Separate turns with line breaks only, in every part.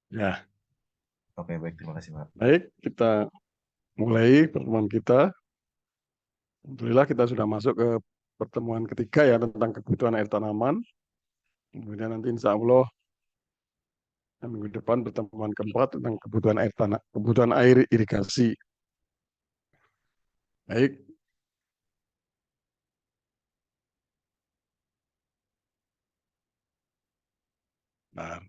Ya,
Oke, baik. Terima kasih, Pak.
baik, kita mulai pertemuan kita. Alhamdulillah kita sudah masuk ke pertemuan ketiga ya tentang kebutuhan air tanaman. Kemudian nanti insya Allah minggu depan pertemuan keempat tentang kebutuhan air tanah, kebutuhan air irigasi. Baik, nah,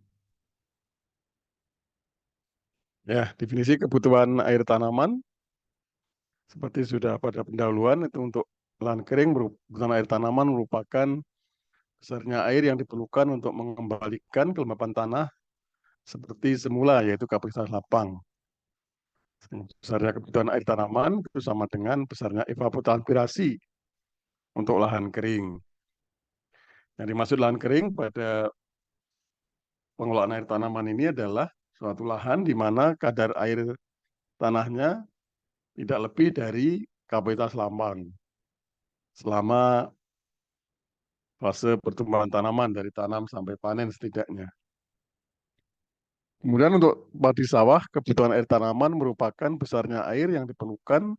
ya definisi kebutuhan air tanaman seperti sudah pada pendahuluan itu untuk lahan kering kebutuhan air tanaman merupakan besarnya air yang diperlukan untuk mengembalikan kelembapan tanah seperti semula yaitu kapasitas lapang. Besarnya kebutuhan air tanaman itu sama dengan besarnya evapotranspirasi untuk lahan kering. Yang dimaksud lahan kering pada pengelolaan air tanaman ini adalah suatu lahan di mana kadar air tanahnya tidak lebih dari kapasitas lambang selama fase pertumbuhan tanaman dari tanam sampai panen setidaknya. Kemudian untuk padi sawah, kebutuhan air tanaman merupakan besarnya air yang diperlukan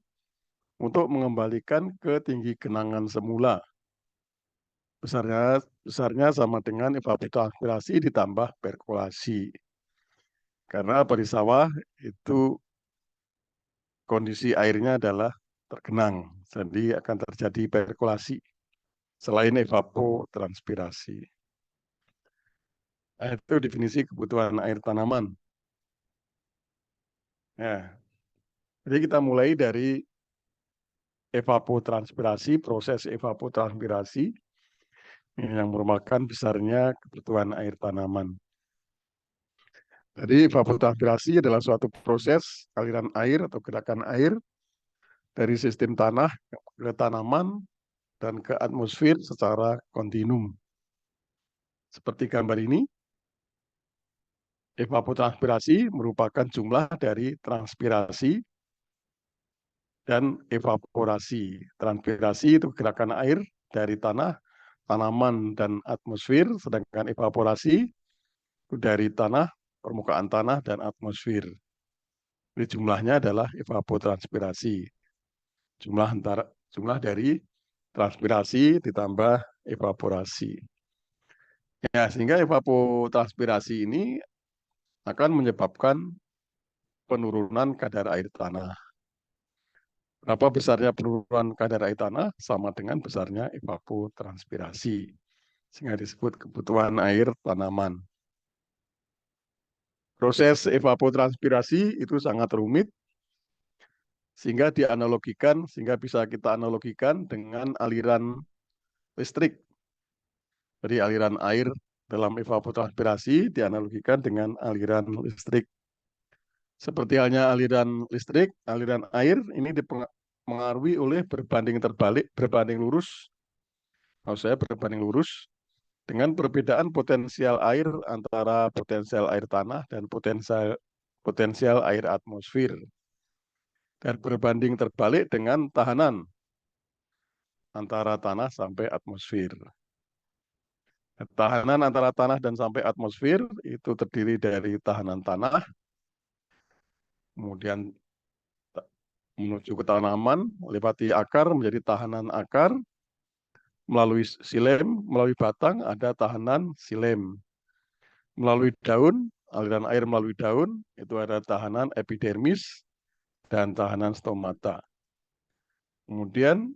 untuk mengembalikan ke tinggi genangan semula. Besarnya sama dengan evapotranspirasi ditambah perkolasi. Karena padi sawah itu kondisi airnya adalah tergenang, jadi akan terjadi perkolasi selain evapotranspirasi. Nah, itu definisi kebutuhan air tanaman. Ya, jadi kita mulai dari evapotranspirasi, proses evapotranspirasi yang merupakan besarnya kebutuhan air tanaman. Jadi evapotranspirasi adalah suatu proses aliran air atau gerakan air dari sistem tanah ke tanaman dan ke atmosfer secara kontinum. Seperti gambar ini, evapotranspirasi merupakan jumlah dari transpirasi dan evaporasi. Transpirasi itu gerakan air dari tanah, tanaman, dan atmosfer, sedangkan evaporasi itu dari tanah, permukaan tanah, dan atmosfer. Jadi jumlahnya adalah evapotranspirasi. Jumlah dari transpirasi ditambah evaporasi. Ya, sehingga evapotranspirasi ini akan menyebabkan penurunan kadar air tanah. Berapa besarnya penurunan kadar air tanah sama dengan besarnya evapotranspirasi, sehingga disebut kebutuhan air tanaman. Proses evapotranspirasi itu sangat rumit, sehingga bisa kita analogikan dengan aliran listrik. Jadi aliran air dalam evapotranspirasi dianalogikan dengan aliran listrik. Seperti halnya aliran listrik, aliran air ini dipengaruhi oleh berbanding lurus, dengan perbedaan potensial air antara potensial air tanah dan potensial air atmosfer. Dan berbanding terbalik dengan tahanan antara tanah sampai atmosfer. Tahanan antara tanah dan sampai atmosfer itu terdiri dari tahanan tanah, kemudian menuju ke tanaman, melewati akar menjadi tahanan akar, melalui batang ada tahanan silem. Melalui daun, aliran air melalui daun, itu ada tahanan epidermis dan tahanan stomata. Kemudian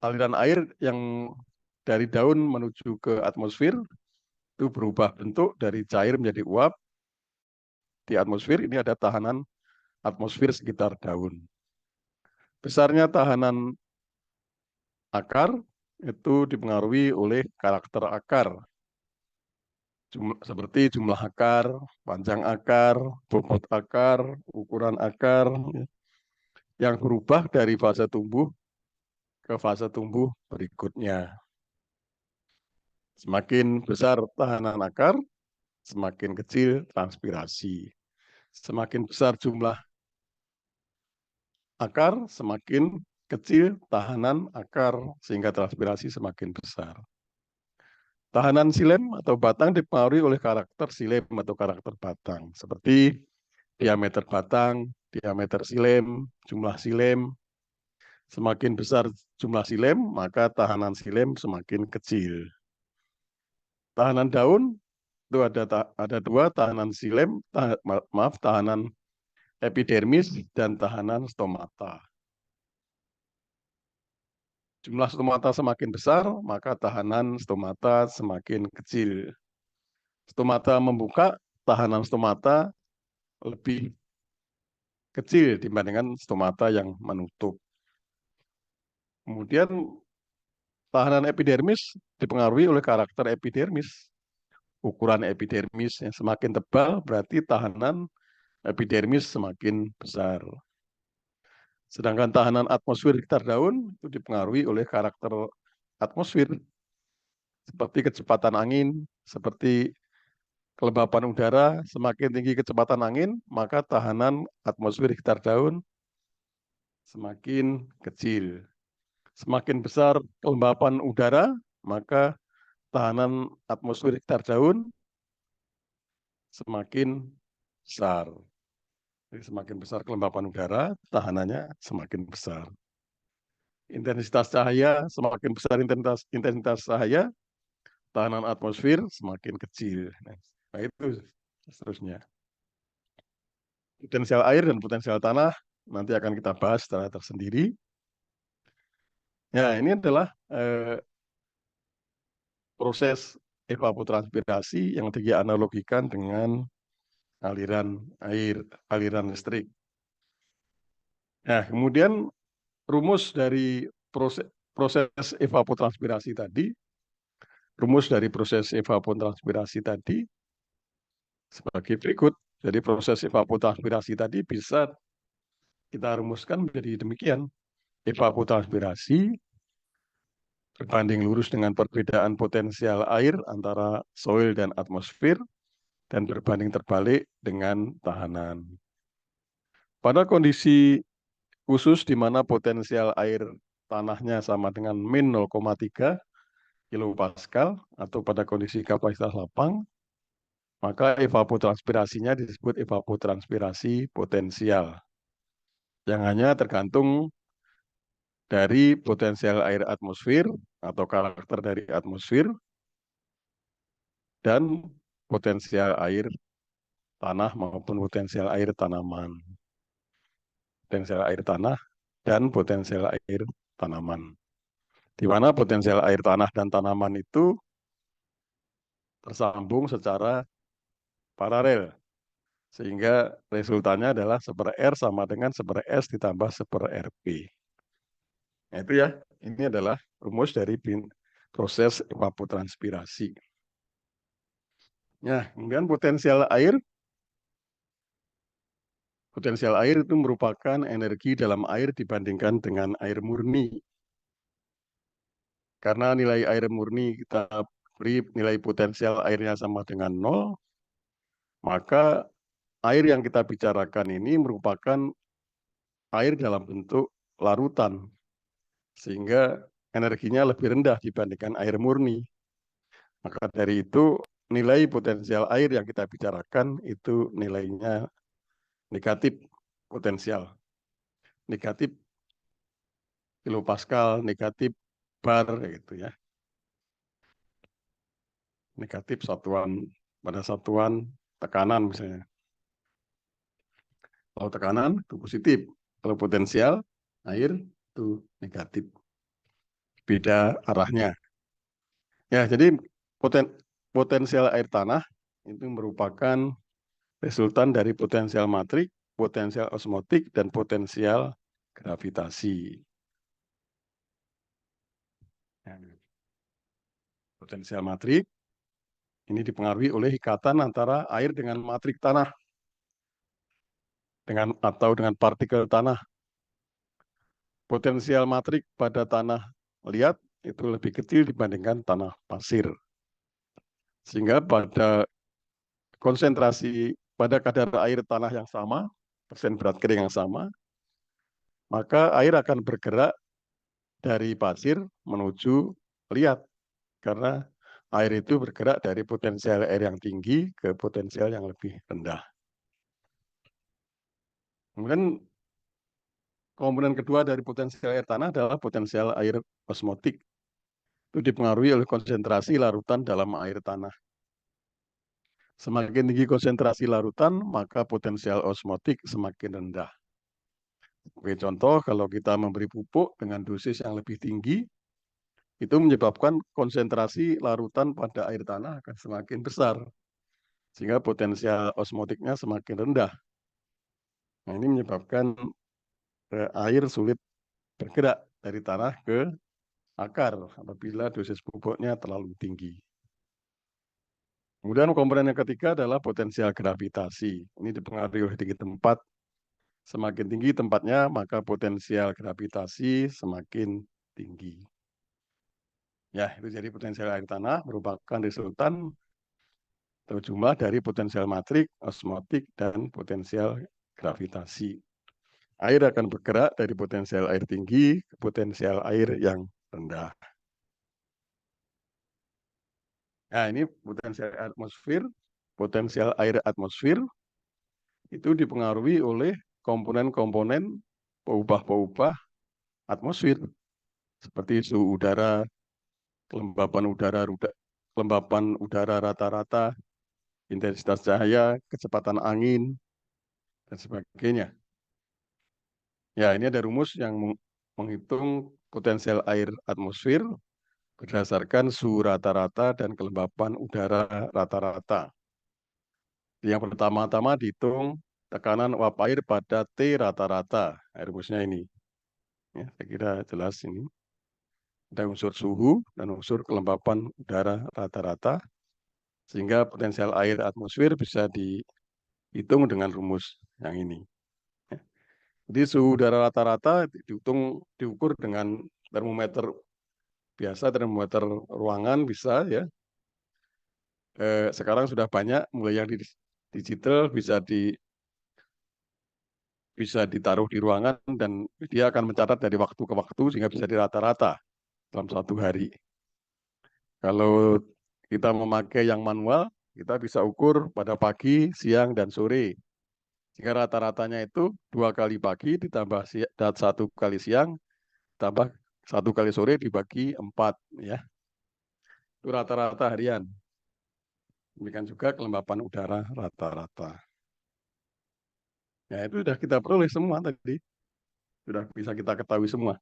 aliran air yang dari daun menuju ke atmosfer itu berubah bentuk dari cair menjadi uap. Di atmosfer ini ada tahanan atmosfer sekitar daun. Besarnya tahanan akar itu dipengaruhi oleh karakter akar, seperti jumlah akar, panjang akar, bobot akar, ukuran akar, yang berubah dari fase tumbuh ke fase tumbuh berikutnya. Semakin besar tahanan akar, semakin kecil transpirasi. Semakin besar jumlah akar, semakin kecil tahanan akar, sehingga transpirasi semakin besar. Tahanan silem atau batang dipengaruhi oleh karakter silem atau karakter batang, seperti diameter batang, diameter silem, jumlah silem. Semakin besar jumlah silem, maka tahanan silem semakin kecil. Tahanan daun itu ada dua, tahanan silem, tahanan epidermis dan tahanan stomata. Jumlah stomata semakin besar, maka tahanan stomata semakin kecil. Stomata membuka, tahanan stomata lebih kecil dibandingkan stomata yang menutup. Kemudian tahanan epidermis dipengaruhi oleh karakter epidermis. Ukuran epidermis yang semakin tebal berarti tahanan epidermis semakin besar. Sedangkan tahanan atmosfer di sekitar daun itu dipengaruhi oleh karakter atmosfer, seperti kecepatan angin, seperti kelembapan udara. Semakin tinggi kecepatan angin, maka tahanan atmosfer di sekitar daun semakin kecil. Semakin besar kelembapan udara, maka tahanan atmosfer di sekitar daun semakin besar. Jadi semakin besar kelembapan udara, tahanannya semakin besar. Intensitas cahaya, semakin besar intensitas cahaya, tahanan atmosfer semakin kecil. Nah itu seterusnya. Potensial air dan potensial tanah nanti akan kita bahas secara tersendiri. Ya, ini adalah proses evapotranspirasi yang dianalogikan dengan aliran air, aliran listrik. Nah, kemudian rumus dari proses evapotranspirasi tadi, sebagai berikut. Jadi proses evapotranspirasi tadi bisa kita rumuskan menjadi demikian. Evapotranspirasi berbanding lurus dengan perbedaan potensial air antara soil dan atmosfer dan berbanding terbalik dengan tahanan. Pada kondisi khusus di mana potensial air tanahnya sama dengan min 0,3 kilopascal atau pada kondisi kapasitas lapang, maka evapotranspirasinya disebut evapotranspirasi potensial, yang hanya tergantung dari potensial air atmosfer atau karakter dari atmosfer dan potensial air tanah maupun potensial air tanaman. Potensial air tanah dan potensial air tanaman. Di mana potensial air tanah dan tanaman itu tersambung secara paralel. Sehingga resultannya adalah 1/R sama dengan 1/S ditambah 1/RP. Nah itu ya, ini adalah rumus dari proses evapotranspirasi. Nah, kemudian potensial air itu merupakan energi dalam air dibandingkan dengan air murni. Karena nilai air murni kita beri nilai potensial airnya sama dengan 0, maka air yang kita bicarakan ini merupakan air dalam bentuk larutan, sehingga energinya lebih rendah dibandingkan air murni. Maka dari itu, nilai potensial air yang kita bicarakan itu nilainya negatif potensial. Negatif kilopascal, negatif bar, gitu ya. Negatif pada satuan tekanan misalnya. Kalau tekanan itu positif, kalau potensial air itu negatif. Beda arahnya. Ya, jadi potensial air tanah itu merupakan resultan dari potensial matrik, potensial osmotik, dan potensial gravitasi. Ya. Potensial matrik ini dipengaruhi oleh ikatan antara air dengan matrik tanah atau dengan partikel tanah. Potensial matrik pada tanah liat itu lebih kecil dibandingkan tanah pasir. Sehingga pada konsentrasi pada kadar air tanah yang sama, persen berat kering yang sama, maka air akan bergerak dari pasir menuju liat karena air itu bergerak dari potensial air yang tinggi ke potensial yang lebih rendah. Kemudian komponen kedua dari potensial air tanah adalah potensial air osmotik. Itu dipengaruhi oleh konsentrasi larutan dalam air tanah. Semakin tinggi konsentrasi larutan, maka potensial osmotik semakin rendah. Sebagai contoh, kalau kita memberi pupuk dengan dosis yang lebih tinggi, itu menyebabkan konsentrasi larutan pada air tanah akan semakin besar, sehingga potensial osmotiknya semakin rendah. Nah, ini menyebabkan air sulit bergerak dari tanah ke akar apabila dosis pupuknya terlalu tinggi. Kemudian komponen yang ketiga adalah potensial gravitasi. Ini dipengaruhi oleh tinggi tempat. Semakin tinggi tempatnya, maka potensial gravitasi semakin tinggi. Ya, itu jadi potensial air tanah merupakan resultan atau jumlah dari potensial matrik, osmotik, dan potensial gravitasi. Air akan bergerak dari potensial air tinggi ke potensial air yang rendah. Nah, ini potensial atmosfer. Potensial air atmosfer itu dipengaruhi oleh komponen-komponen peubah-peubah atmosfer seperti suhu udara, kelembapan udara rata-rata, intensitas cahaya, kecepatan angin, dan sebagainya. Ya, ini ada rumus yang menghitung potensial air atmosfer berdasarkan suhu rata-rata dan kelembapan udara rata-rata. Yang pertama-tama dihitung tekanan uap air pada T rata-rata. Rumusnya ini. Ya, saya kira jelas ini. Ada unsur suhu dan unsur kelembapan udara rata-rata, sehingga potensial air atmosfer bisa dihitung dengan rumus yang ini. Ya. Jadi suhu udara rata-rata diukur dengan termometer biasa, termometer ruangan bisa ya. Sekarang sudah banyak, mulai yang digital bisa ditaruh di ruangan dan dia akan mencatat dari waktu ke waktu sehingga bisa dirata-rata dalam satu hari. Kalau kita memakai yang manual, kita bisa ukur pada pagi, siang, dan sore. Jika rata-ratanya itu 2 kali pagi ditambah 1 kali siang, tambah 1 kali sore dibagi 4. Ya. Itu rata-rata harian. Demikian juga kelembapan udara rata-rata. Ya, itu sudah kita peroleh semua tadi. Sudah bisa kita ketahui semua.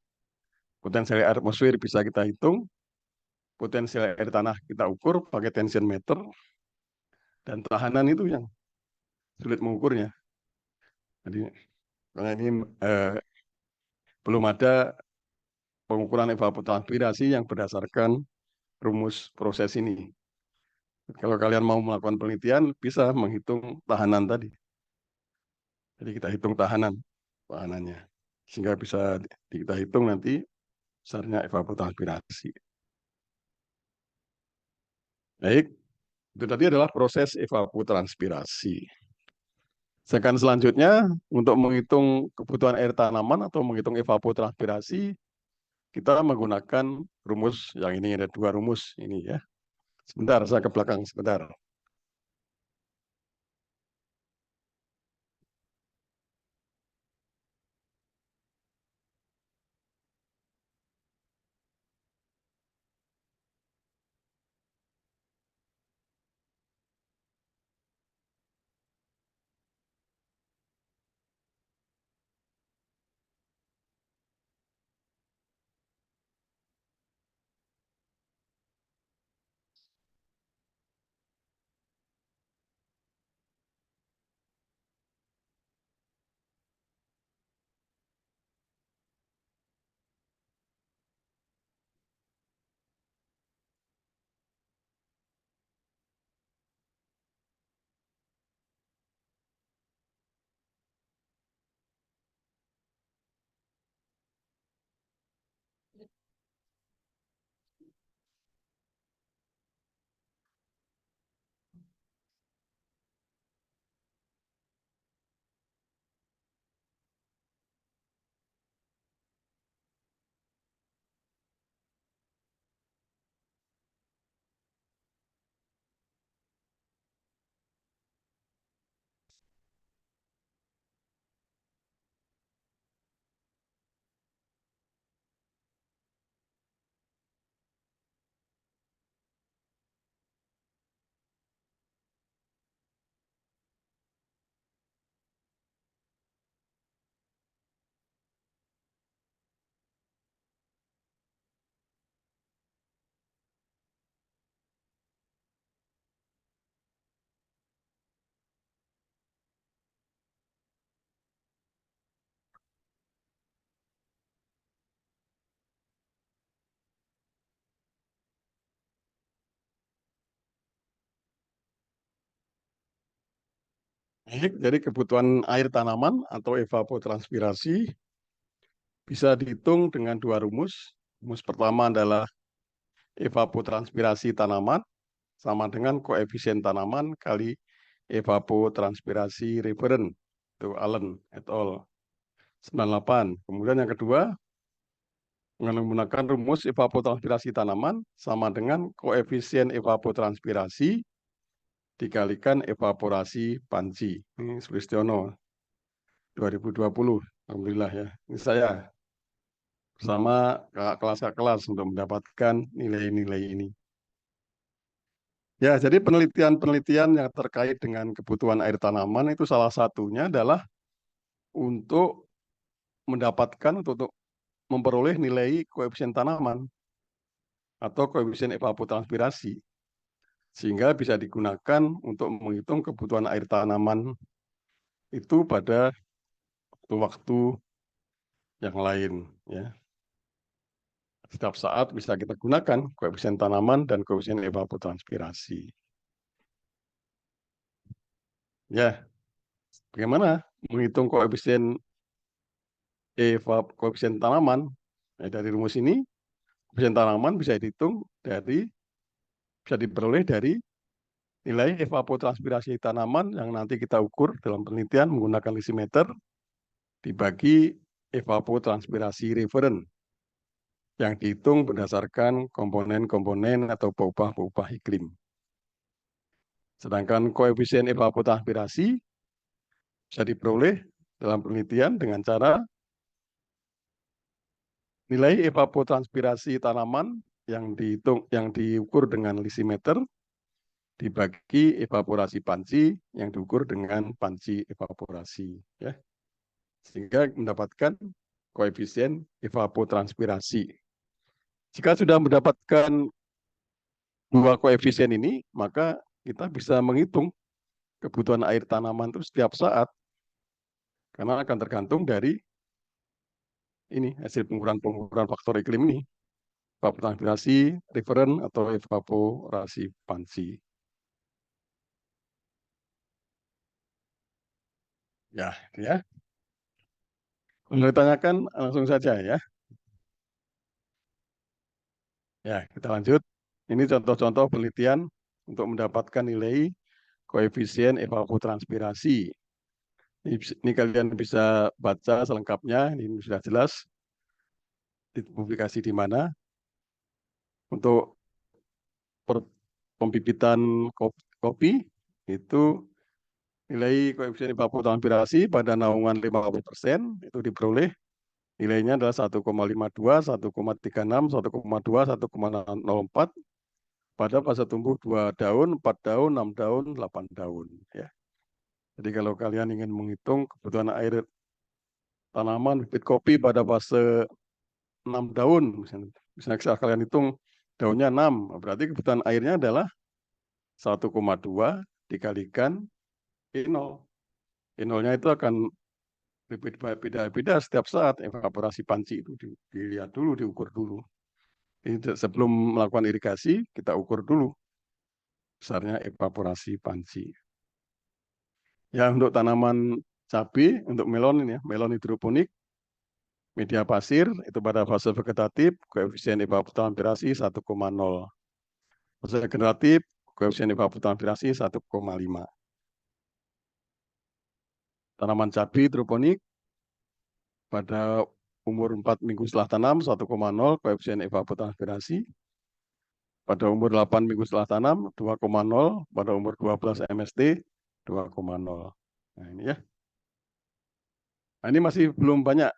Potensial air atmosfer bisa kita hitung, potensial air tanah kita ukur pakai tension meter, dan tahanan itu yang sulit mengukurnya. Jadi, karena ini belum ada pengukuran evapotranspirasi yang berdasarkan rumus proses ini. Kalau kalian mau melakukan penelitian, bisa menghitung tahanan tadi. Jadi kita hitung tahanannya. Sehingga bisa kita hitung nanti besarnya evapotranspirasi. Baik, itu tadi adalah proses evapotranspirasi. Sedangkan selanjutnya, untuk menghitung kebutuhan air tanaman atau menghitung evapotranspirasi, kita menggunakan rumus yang ini, ada 2 rumus ini ya. Sebentar, saya ke belakang sebentar. Baik, jadi kebutuhan air tanaman atau evapotranspirasi bisa dihitung dengan dua rumus. Rumus pertama adalah evapotranspirasi tanaman sama dengan koefisien tanaman kali evapotranspirasi referen. Itu Allen et al. 98. Kemudian yang kedua, menggunakan rumus evapotranspirasi tanaman sama dengan koefisien evapotranspirasi dikalikan evaporasi panci. Ini Sulistiono 2020. Alhamdulillah ya. Ini saya bersama kakak kelas untuk mendapatkan nilai-nilai ini. Ya, jadi penelitian-penelitian yang terkait dengan kebutuhan air tanaman itu salah satunya adalah untuk mendapatkan untuk memperoleh nilai koefisien tanaman atau koefisien evapotranspirasi sehingga bisa digunakan untuk menghitung kebutuhan air tanaman itu pada waktu yang lain ya. Setiap saat bisa kita gunakan koefisien tanaman dan koefisien evapotranspirasi. Ya, bagaimana menghitung koefisien tanaman? Ya, dari rumus ini, koefisien tanaman bisa diperoleh dari nilai evapotranspirasi tanaman yang nanti kita ukur dalam penelitian menggunakan lisimeter dibagi evapotranspirasi referen yang dihitung berdasarkan komponen-komponen atau peubah-peubah iklim. Sedangkan koefisien evapotranspirasi bisa diperoleh dalam penelitian dengan cara nilai evapotranspirasi tanaman yang diukur dengan lisimeter dibagi evaporasi panci yang diukur dengan panci evaporasi ya. Sehingga mendapatkan koefisien evapotranspirasi. Jika sudah mendapatkan dua koefisien ini, maka kita bisa menghitung kebutuhan air tanaman itu setiap saat karena akan tergantung dari ini hasil pengukuran faktor iklim ini, evapotranspirasi referen atau evaporasi panci. Ya, ya. Kalau ditanyakan langsung saja ya. Ya, kita lanjut. Ini contoh-contoh penelitian untuk mendapatkan nilai koefisien evapotranspirasi. Ini kalian bisa baca selengkapnya, ini sudah jelas dipublikasi di mana. Untuk pembibitan kopi itu nilai koefisien evapotranspirasi pada naungan 50% itu diperoleh nilainya adalah 1,52, 1,36, 1,2, 1,04 pada fase tumbuh 2 daun, 4 daun, 6 daun, 8 daun ya. Jadi kalau kalian ingin menghitung kebutuhan air tanaman bibit kopi pada fase 6 daun, misalnya kalian hitung daunnya 6, berarti kebutuhan airnya adalah 1,2 dikalikan E0. E0-nya itu akan beda-beda setiap saat. Evaporasi panci itu dilihat dulu, diukur dulu. Ini sebelum melakukan irigasi, kita ukur dulu besarnya evaporasi panci. Ya, untuk tanaman cabai, untuk melon ini ya, melon hidroponik, media pasir, itu pada fase vegetatif, koefisien evapotranspirasi 1,0. Fase generatif, koefisien evapotranspirasi 1,5. Tanaman cabai hidroponik, pada umur 4 minggu setelah tanam 1,0 koefisien evapotranspirasi. Pada umur 8 minggu setelah tanam 2,0, pada umur 12 MST 2,0. Nah, ini ya. Nah, ini masih belum banyak.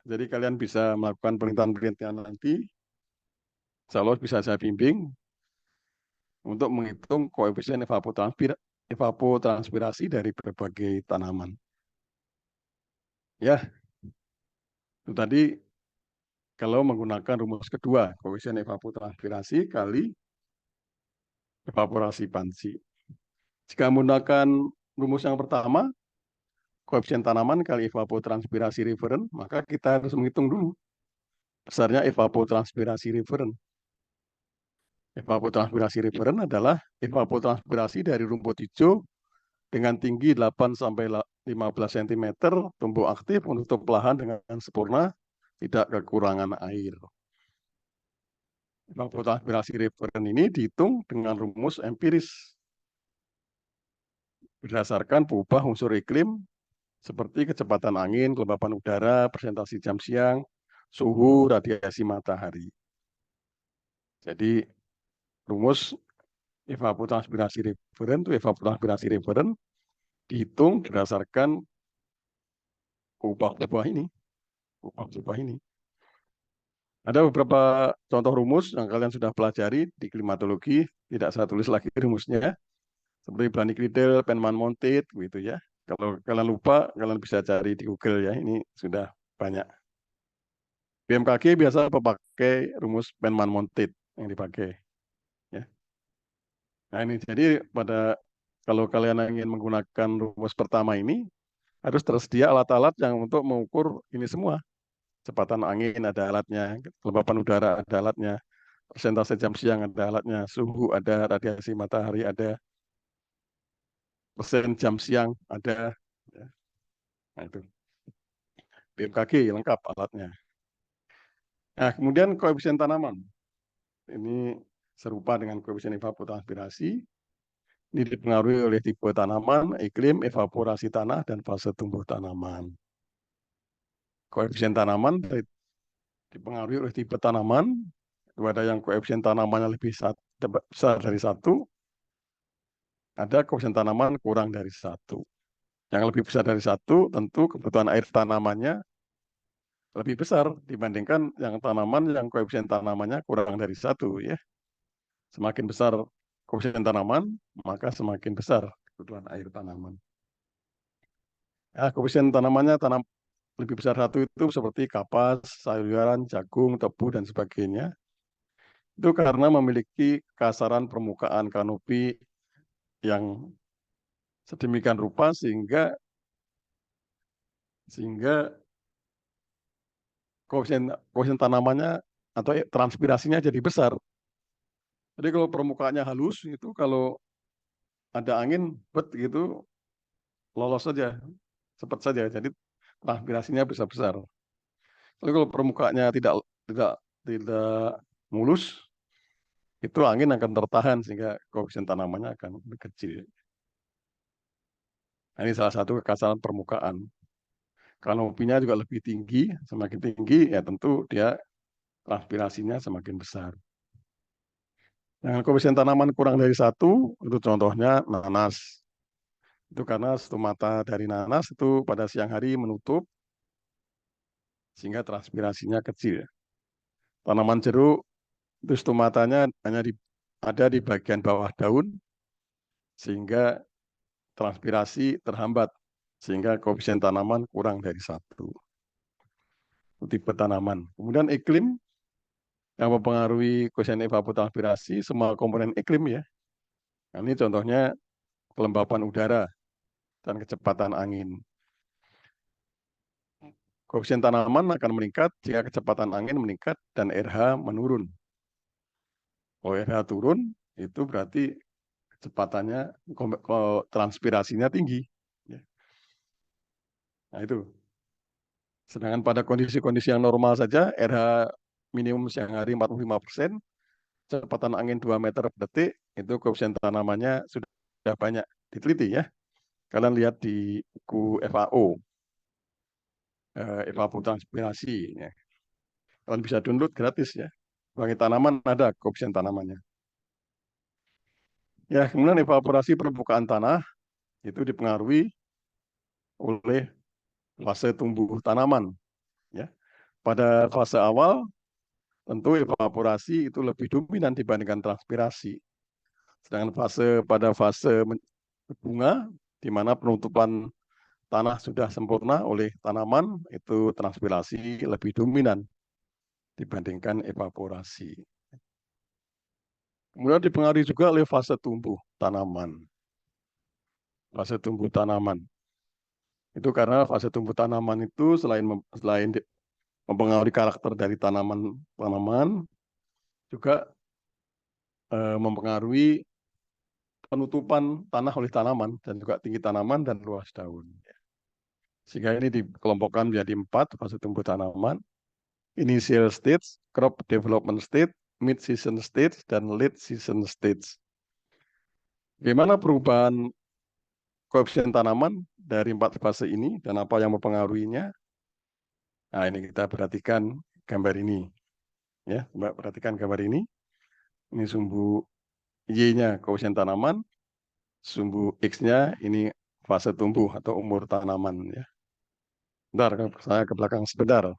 Jadi kalian bisa melakukan penelitian-penelitian nanti. Insya Allah bisa saya bimbing untuk menghitung koefisien evapotranspirasi dari berbagai tanaman. Ya, itu tadi kalau menggunakan rumus kedua, koefisien evapotranspirasi kali evaporasi panci. Jika menggunakan rumus yang pertama, koefisien tanaman kali evapotranspirasi referen, maka kita harus menghitung dulu besarnya evapotranspirasi referen. Evapotranspirasi referen adalah evapotranspirasi dari rumput hijau dengan tinggi 8-15 cm, tumbuh aktif, menutup lahan dengan sempurna, tidak kekurangan air. Evapotranspirasi referen ini dihitung dengan rumus empiris berdasarkan perubahan unsur iklim seperti kecepatan angin, kelembapan udara, persentase jam siang, suhu, radiasi matahari. Jadi rumus evapotranspirasi referen dihitung berdasarkan perubahan ini. Ada beberapa contoh rumus yang kalian sudah pelajari di klimatologi, tidak saya tulis lagi rumusnya, seperti Blanik-Liddell, Penman-Montet, gitu ya. Kalau kalian lupa, kalian bisa cari di Google ya, ini sudah banyak. BMKG biasa pakai rumus Penman-Montet yang dipakai. Ya. Nah ini jadi kalau kalian ingin menggunakan rumus pertama ini, harus tersedia alat-alat yang untuk mengukur ini semua. Kecepatan angin ada alatnya, kelembapan udara ada alatnya, persentase jam siang ada alatnya, suhu ada, radiasi matahari ada, persen jam siang ada. Ya. Nah itu BMKG lengkap alatnya. Nah kemudian koefisien tanaman ini serupa dengan koefisien evapotranspirasi. Ini dipengaruhi oleh tipe tanaman, iklim, evaporasi tanah, dan fase tumbuh tanaman. Koefisien tanaman dipengaruhi oleh tipe tanaman. Ada yang koefisien tanamannya lebih besar dari 1, ada koefisien tanaman kurang dari 1. Yang lebih besar dari 1, tentu kebutuhan air tanamannya lebih besar dibandingkan yang tanaman yang koefisien tanamannya kurang dari 1. Ya. Semakin besar koefisien tanaman, maka semakin besar kebutuhan air tanaman. Ya, koefisien tanamannya lebih besar 1 itu seperti kapas, sayuran, jagung, tebu, dan sebagainya. Itu karena memiliki kasaran permukaan kanopi yang sedemikian rupa sehingga koefisien tanamannya atau transpirasinya jadi besar. Jadi kalau permukaannya halus itu kalau ada angin gitu lolos saja, cepat saja. Jadi transpirasinya bisa besar. Tapi kalau permukaannya tidak mulus, itu angin akan tertahan sehingga koefisien tanamannya akan lebih kecil. Nah, ini salah satu kekasaran permukaan. Kanopinya juga lebih tinggi, semakin tinggi ya tentu dia transpirasinya semakin besar. Dengan koefisien tanaman kurang dari 1, itu contohnya nanas. Itu karena stomata dari nanas itu pada siang hari menutup sehingga transpirasinya kecil. Tanaman jeruk itu stomatanya hanya ada di bagian bawah daun sehingga transpirasi terhambat sehingga koefisien tanaman kurang dari 1. Tipe tanaman. Kemudian iklim yang mempengaruhi koefisien evapotranspirasi, semua komponen iklim ya. Nah, ini contohnya kelembapan udara dan kecepatan angin. Koefisien tanaman akan meningkat jika kecepatan angin meningkat dan RH menurun. Kalau RH turun, itu berarti kecepatannya, transpirasinya tinggi. Nah itu. Sedangkan pada kondisi-kondisi yang normal saja, RH minimum siang hari 45%, kecepatan angin 2 meter per detik, itu koefisien tanamannya sudah banyak diteliti ya. Kalian lihat di buku FAO, evapotranspirasi. Ya. Kalian bisa download gratis ya. Bagi tanaman ada koefisien tanamannya. Ya, kemudian evaporasi permukaan tanah itu dipengaruhi oleh fase tumbuh tanaman. Ya. Pada fase awal, tentu evaporasi itu lebih dominan dibandingkan transpirasi. Sedangkan pada fase bunga, di mana penutupan tanah sudah sempurna oleh tanaman, itu transpirasi lebih dominan dibandingkan evaporasi. Kemudian dipengaruhi juga oleh fase tumbuh tanaman. Fase tumbuh tanaman. Itu karena fase tumbuh tanaman itu selain mempengaruhi karakter dari tanaman juga mempengaruhi penutupan tanah oleh tanaman dan juga tinggi tanaman dan luas daun. Sehingga ini dikelompokkan menjadi 4 fase tumbuh tanaman: initial stage, crop development stage, mid season stage, dan late season stage. Bagaimana perubahan koefisien tanaman dari 4 fase ini dan apa yang mempengaruhinya? Nah, ini kita perhatikan gambar ini. Ya, Mbak perhatikan gambar ini. Ini sumbu Y-nya koefisien tanaman, sumbu X-nya ini fase tumbuh atau umur tanaman. Ya. Bentar, saya ke belakang sebentar.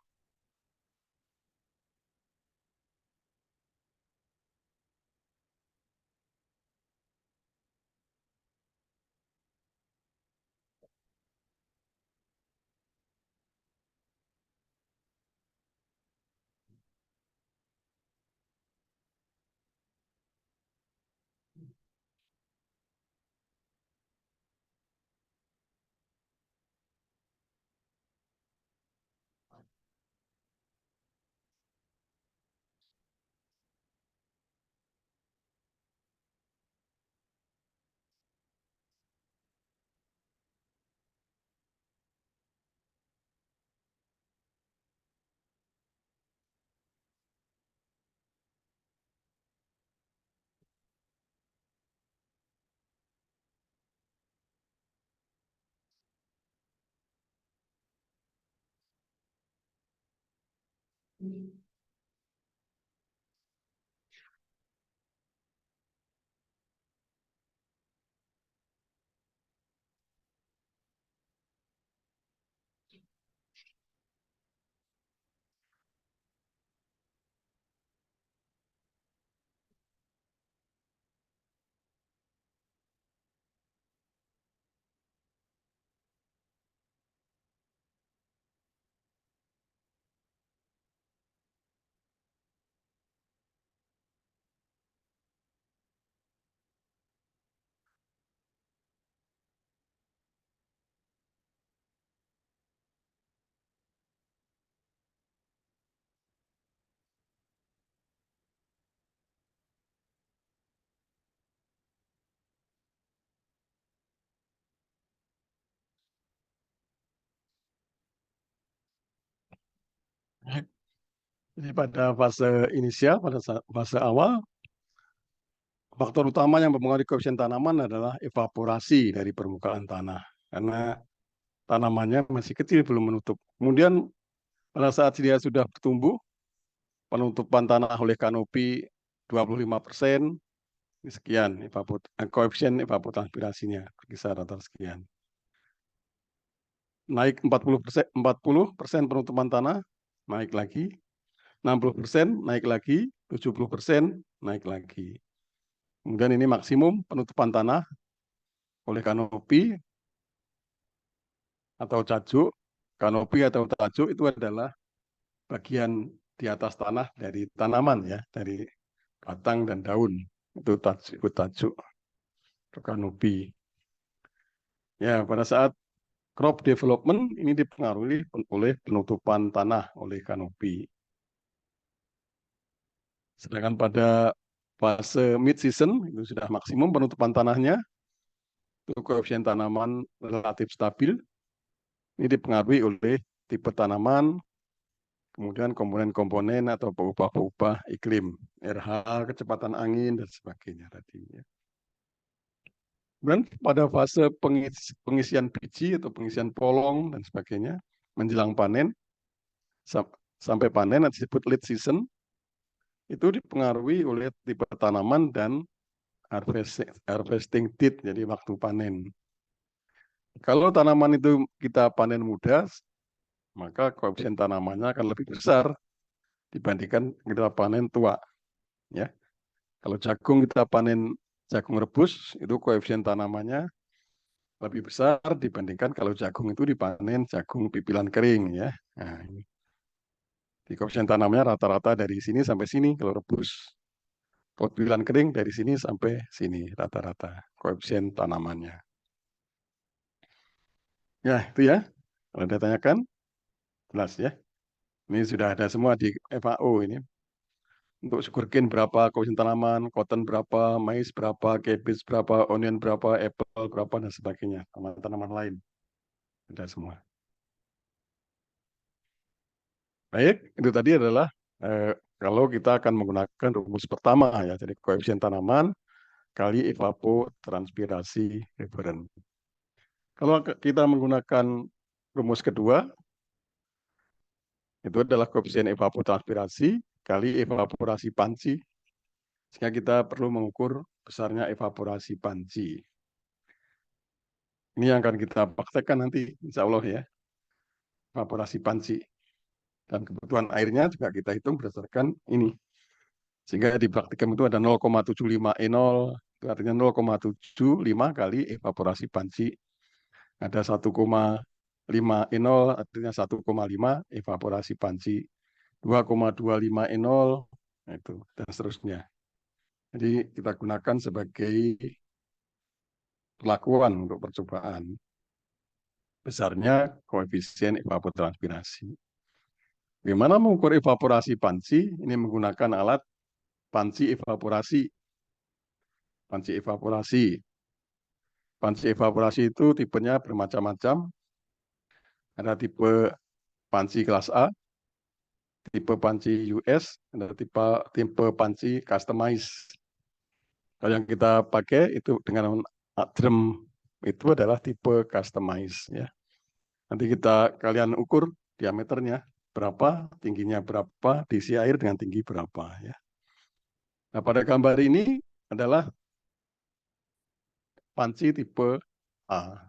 Jadi pada fase inisial, pada fase awal, faktor utama yang mempengaruhi koefisien tanaman adalah evaporasi dari permukaan tanah. Karena tanamannya masih kecil, belum menutup. Kemudian pada saat dia sudah bertumbuh, penutupan tanah oleh kanopi 25%, sekian koefisien evapotranspirasinya berkisar antara sekian. Naik 40% penutupan tanah, naik lagi, 60% naik lagi, 70% naik lagi. Kemudian ini maksimum penutupan tanah oleh kanopi atau tajuk. Kanopi atau tajuk itu adalah bagian di atas tanah dari tanaman, ya, dari batang dan daun. Itu tajuk atau kanopi. Ya, pada saat crop development ini dipengaruhi oleh penutupan tanah oleh kanopi. Sedangkan pada fase mid season itu sudah maksimum penutupan tanahnya, itu koefisien tanaman relatif stabil. Ini dipengaruhi oleh tipe tanaman, kemudian komponen-komponen atau pengubah-pengubah iklim, RH, kecepatan angin, dan sebagainya tadi. Dan pada fase pengisian biji atau pengisian polong dan sebagainya, menjelang panen, sampai panen disebut late season, itu dipengaruhi oleh tipe tanaman dan harvesting date, jadi waktu panen. Kalau tanaman itu kita panen muda, maka koefisien tanamannya akan lebih besar dibandingkan kita panen tua. Ya, kalau jagung kita panen jagung rebus, itu koefisien tanamannya lebih besar dibandingkan kalau jagung itu dipanen jagung pipilan kering, ya. Nah, ini. Di koefisien tanamnya rata-rata dari sini sampai sini kalau rebus. Pipilan kering dari sini sampai sini rata-rata koefisien tanamannya. Ya, itu ya. Kalau Anda tanyakan, jelas ya. Ini sudah ada semua di FAO ini. Untuk sugarcane berapa, koefisien tanaman, cotton berapa, mais berapa, cabbage berapa, onion berapa, apple berapa, dan sebagainya. Tanaman-tanaman lain. Ada semua. Baik, itu tadi adalah kalau kita akan menggunakan rumus pertama ya, jadi koefisien tanaman kali evapotranspirasi referen. Kalau kita menggunakan rumus kedua, itu adalah koefisien evapotranspirasi kali evaporasi panci. Sehingga kita perlu mengukur besarnya evaporasi panci. Ini yang akan kita praktekkan nanti, insya Allah ya, evaporasi panci. Dan kebutuhan airnya juga kita hitung berdasarkan ini. Sehingga di praktikum itu ada 0,75 E0, itu artinya 0,75 kali evaporasi panci. Ada 1,5 E0, artinya 1,5 evaporasi panci. 2,25 E0, itu, dan seterusnya. Jadi kita gunakan sebagai perlakuan untuk percobaan besarnya koefisien evapotranspirasi. Bagaimana mengukur evaporasi panci? Ini menggunakan alat panci evaporasi. Panci evaporasi. Panci evaporasi itu tipenya bermacam-macam. Ada tipe panci kelas A, tipe panci US, ada tipe panci customized. Kalau yang kita pakai itu dengan drum itu adalah tipe customized ya. Nanti kalian ukur diameternya berapa, tingginya berapa, diisi air dengan tinggi berapa ya. Nah, pada gambar ini adalah panci tipe A.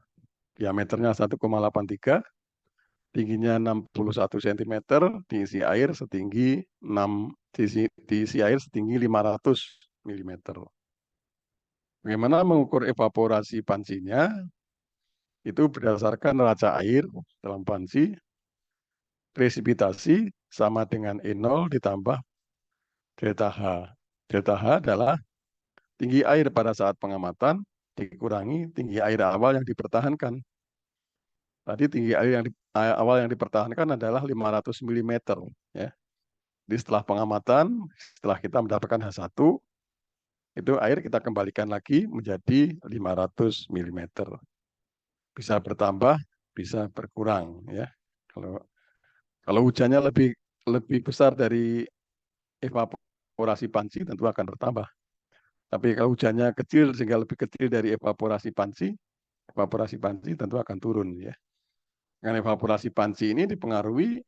Diameternya 1,83, tingginya 61 cm, diisi air setinggi 500 mm. Bagaimana mengukur evaporasi pancinya? Itu berdasarkan raca air dalam panci, presipitasi sama dengan E0 ditambah delta H. Delta H adalah tinggi air pada saat pengamatan dikurangi tinggi air awal yang dipertahankan. Tadi tinggi air awal yang dipertahankan adalah 500 mm. Ya. Jadi setelah pengamatan, setelah kita mendapatkan H1, itu air kita kembalikan lagi menjadi 500 mm. Bisa bertambah, bisa berkurang. Ya. Kalau hujannya lebih besar dari evaporasi panci, tentu akan bertambah. Tapi kalau hujannya kecil sehingga lebih kecil dari evaporasi panci tentu akan turun ya. Dengan evaporasi panci ini dipengaruhi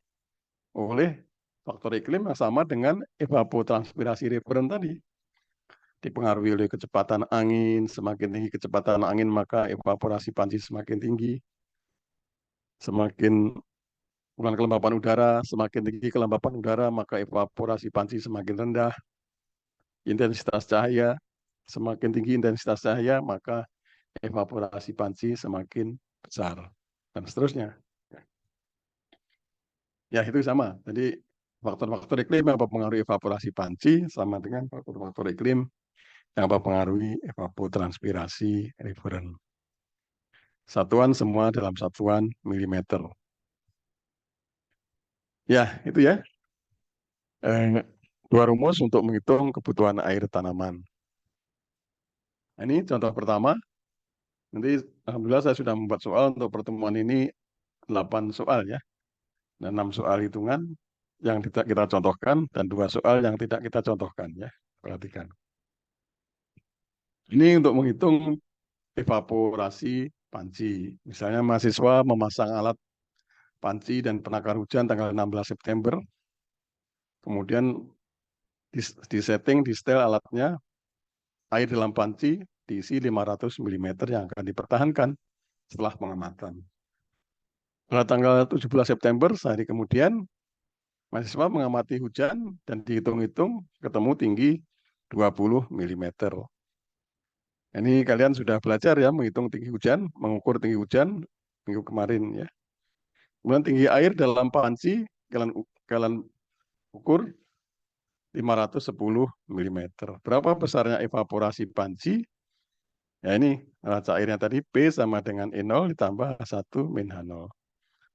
oleh faktor iklim yang sama dengan evapotranspirasi referen tadi. Dipengaruhi oleh kecepatan angin, semakin tinggi kecepatan angin maka evaporasi panci semakin tinggi. Semakin kelembapan udara, semakin tinggi kelembapan udara maka evaporasi panci semakin rendah. Intensitas cahaya, semakin tinggi intensitas cahaya maka evaporasi panci semakin besar dan seterusnya. Ya itu sama. Jadi faktor-faktor iklim yang mempengaruhi evaporasi panci sama dengan faktor-faktor iklim yang mempengaruhi evapotranspirasi referen. Satuan semua dalam satuan milimeter. Ya itu ya. Dua rumus untuk menghitung kebutuhan air tanaman. Nah, ini contoh pertama. Nanti alhamdulillah saya sudah membuat soal untuk pertemuan ini 8 soal ya. Dan 6 soal hitungan yang tidak kita contohkan dan 2 soal yang tidak kita contohkan ya. Perhatikan. Ini untuk menghitung evaporasi panci. Misalnya mahasiswa memasang alat panci dan penakar hujan tanggal 16 September. Kemudian di setting, di setel alatnya, air dalam panci diisi 500 mm yang akan dipertahankan setelah pengamatan. Pada tanggal 17 September, sehari kemudian, mahasiswa mengamati hujan dan dihitung-hitung ketemu tinggi 20 mm. Ini kalian sudah belajar ya menghitung tinggi hujan, mengukur tinggi hujan minggu kemarin ya. Kemudian tinggi air dalam panci kalian ukur 510 mm. Berapa besarnya evaporasi panci? Ya ini raca airnya tadi P sama dengan E0 ditambah H1 min H0.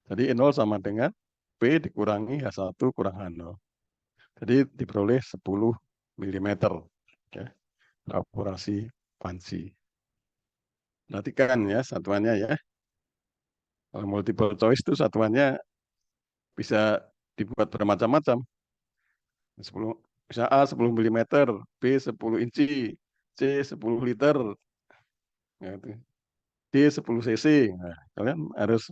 Jadi E0 sama dengan P dikurangi H1 kurang H0. Jadi diperoleh 10 mm ya, evaporasi panci. Perhatikan ya satuannya ya. Kalau multiple choice itu satuannya bisa dibuat bermacam-macam. 10, bisa A 10 mm, B 10 inci, C 10 liter, ya, itu. D 10 cc. Nah, kalian harus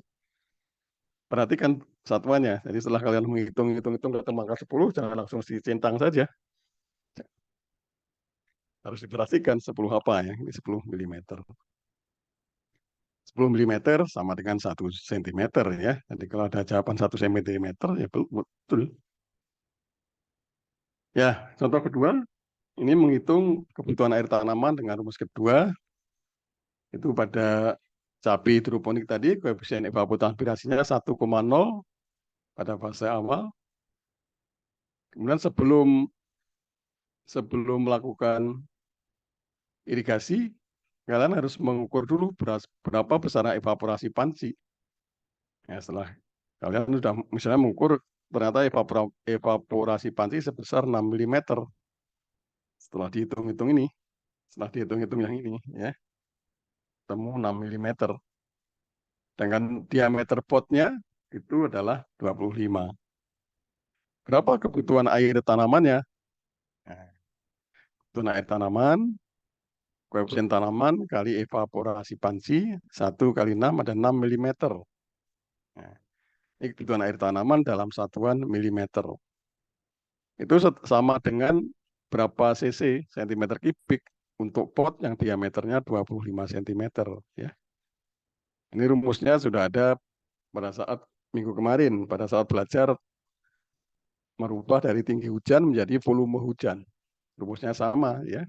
perhatikan satuannya. Jadi setelah kalian menghitung-hitung ketemu angka 10, jangan langsung dicentang saja. Harus diperhatikan 10 apa ya. Ini 10 mm. 10 mm sama dengan 1 cm ya. Jadi kalau ada jawaban 1 cm ya betul. Ya, contoh kedua, ini menghitung kebutuhan air tanaman dengan rumus kedua. Itu pada cabai hidroponik tadi, koefisien evapotranspirasinya 1,0 pada fase awal. Kemudian sebelum melakukan irigasi, kalian harus mengukur dulu berapa besar evaporasi panci. Ya, setelah kalian sudah misalnya mengukur ternyata evaporasi panci sebesar 6 mm. Setelah dihitung-hitung yang ini, ya, temu 6 mm. Dengan diameter potnya itu adalah 25. Berapa kebutuhan air tanamannya? Nah, kebutuhan air tanaman, koefisien tanaman kali evaporasi panci, 1 kali 6 ada 6 mm. Nah, ini kebutuhan air tanaman dalam satuan milimeter. Itu sama dengan berapa cc, centimeter kubik, untuk pot yang diameternya 25 cm. Ya. Ini rumusnya sudah ada pada saat minggu kemarin, pada saat belajar merubah dari tinggi hujan menjadi volume hujan. Rumusnya sama, ya.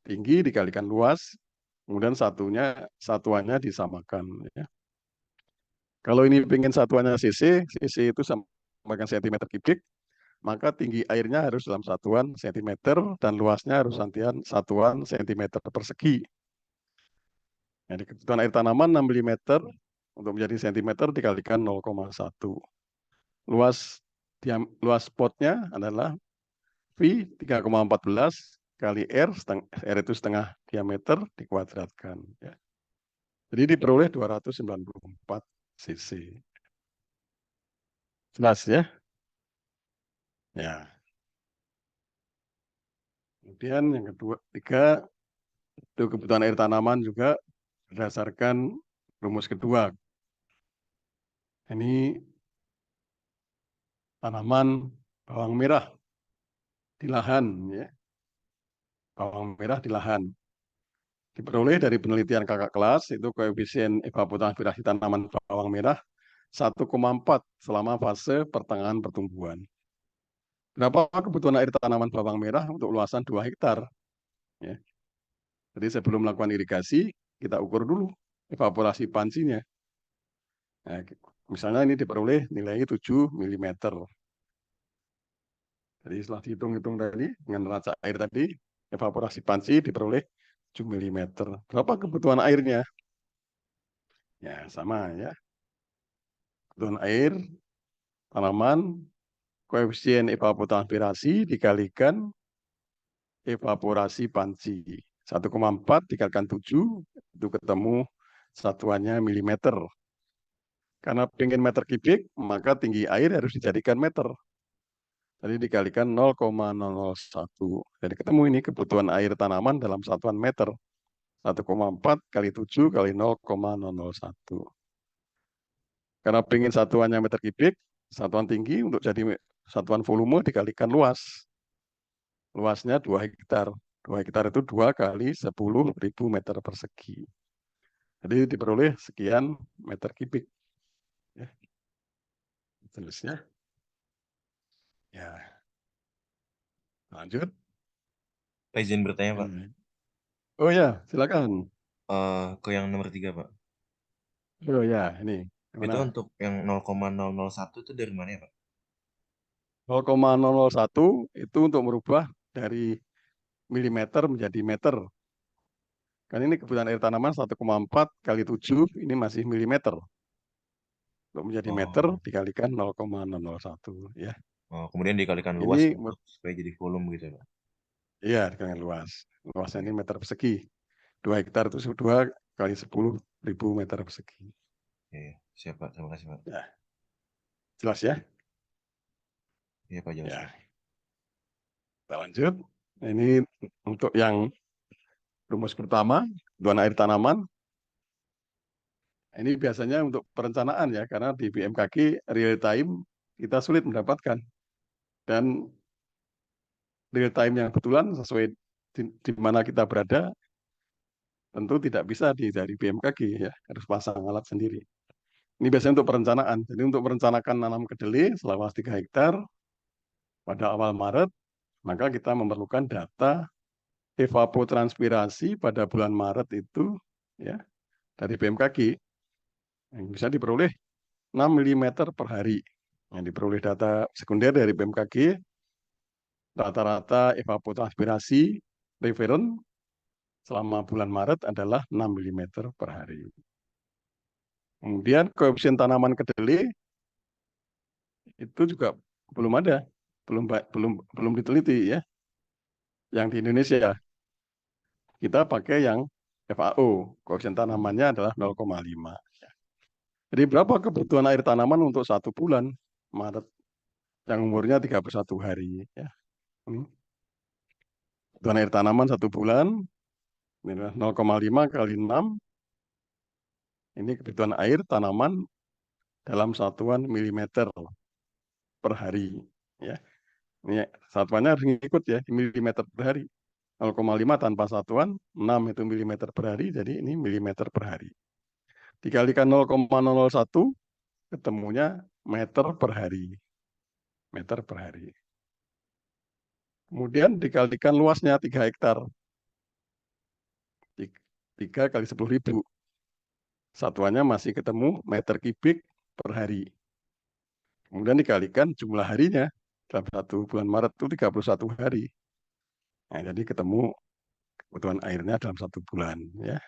Tinggi dikalikan luas, kemudian satuannya disamakan. Ya. Kalau ini pengen satuannya cc itu sama dengan centimeter kubik, maka tinggi airnya harus dalam satuan sentimeter dan luasnya harus satuan sentimeter persegi. Jadi kebutuhan air tanaman 6 mm untuk menjadi sentimeter dikalikan 0,1. Luas potnya adalah V 3,14 kali R itu setengah diameter dikuadratkan. Ya. Jadi diperoleh 294 cc. Jelas ya? Ya. Kemudian yang ketiga, itu kebutuhan air tanaman juga berdasarkan rumus kedua. Ini tanaman bawang merah di lahan, ya. Bawang merah di lahan. Diperoleh dari penelitian kakak kelas, itu koefisien evapotranspirasi tanaman bawang merah 1,4 selama fase pertengahan pertumbuhan. Berapa kebutuhan air tanaman bawang merah untuk luasan 2 hektar? Ya. Jadi sebelum melakukan irigasi, kita ukur dulu evaporasi pancinya. Nah, misalnya ini diperoleh nilainya 7 mm. Jadi setelah dihitung-hitung tadi, dengan neraca air tadi, evaporasi panci diperoleh 7 mm. Berapa kebutuhan airnya? Ya, sama ya. Kebutuhan air, tanaman, koefisien evapotranspirasi dikalikan evaporasi panci. 1,4 dikalikan 7, itu ketemu satuannya milimeter. Karena pengen meter kubik, maka tinggi air harus dijadikan meter. Jadi dikalikan 0,001. Jadi ketemu ini kebutuhan air tanaman dalam satuan meter. 1,4 kali 7 kali 0,001. Karena pengen satuannya meter kubik, satuan tinggi untuk jadi satuan volume dikalikan luas. Luasnya 2 hektar. 2 hektar itu 2 kali 10.000 meter persegi. Jadi diperoleh sekian meter kubik. Ya. Terusnya. Ya, lanjut.
Pak, izin bertanya, Pak.
Oh ya, silakan.
Ke yang nomor 3, Pak.
Oh ya, ini
Itu
gimana?
untuk yang 0,001 itu dari mana ya, Pak?
0,001 itu untuk merubah dari milimeter menjadi meter. Kan ini kebutuhan air tanaman 1,4 kali 7, ini masih milimeter. Untuk menjadi meter
Oh,
dikalikan 0,001. Ya.
Oh, kemudian dikalikan luas
Ini
untuk supaya jadi volume gitu ya, Pak?
iya dengan luas. Luasnya ini
Oke,
meter persegi. 2 hektar itu 2 kali 10.000 meter persegi.
oke. Siap, Pak. Terima kasih, Pak.
Ya, jelas ya?
Iya, Pak, jelas, Pak.
Ya, kita lanjut. Ini untuk yang rumus pertama, kebutuhan air tanaman. Ini biasanya untuk perencanaan ya, karena di BMKG real time kita sulit mendapatkan. Dan real time yang kebetulan sesuai di mana kita berada, tentu tidak bisa dari BMKG ya, harus pasang alat sendiri. Ini biasanya untuk perencanaan. Jadi untuk merencanakan nanam kedelai selama 3 hektar pada awal Maret, maka kita memerlukan data evapotranspirasi pada bulan Maret itu ya dari BMKG yang bisa diperoleh 6 mm per hari. Yang diperoleh data sekunder dari BMKG, rata-rata evapotranspirasi referen selama bulan Maret adalah 6 mm per hari. Kemudian koefisien tanaman kedelai itu juga belum ada, belum belum belum diteliti ya. Yang di Indonesia kita pakai yang FAO, koefisien tanamannya adalah 0,5. Jadi berapa kebutuhan air tanaman untuk 1 bulan Maret yang umurnya 31 hari ya. Ini kebutuhan air tanaman 1 bulan, ini 0,5 kali 6, ini kebutuhan air tanaman dalam satuan milimeter per hari ya. Ini satuannya harus ngikut ya, milimeter per hari. 0,5 tanpa satuan, 6 itu milimeter per hari, jadi ini milimeter per hari. Dikalikan 0,001, ketemunya meter per hari. Meter per hari. Kemudian dikalikan luasnya 3 hektar. 3 kali 10.000. Satuannya masih ketemu meter kubik per hari. Kemudian dikalikan jumlah harinya. Dalam 1 bulan Maret itu 31 hari. Nah, jadi ketemu kebutuhan airnya dalam 1 bulan. Ya.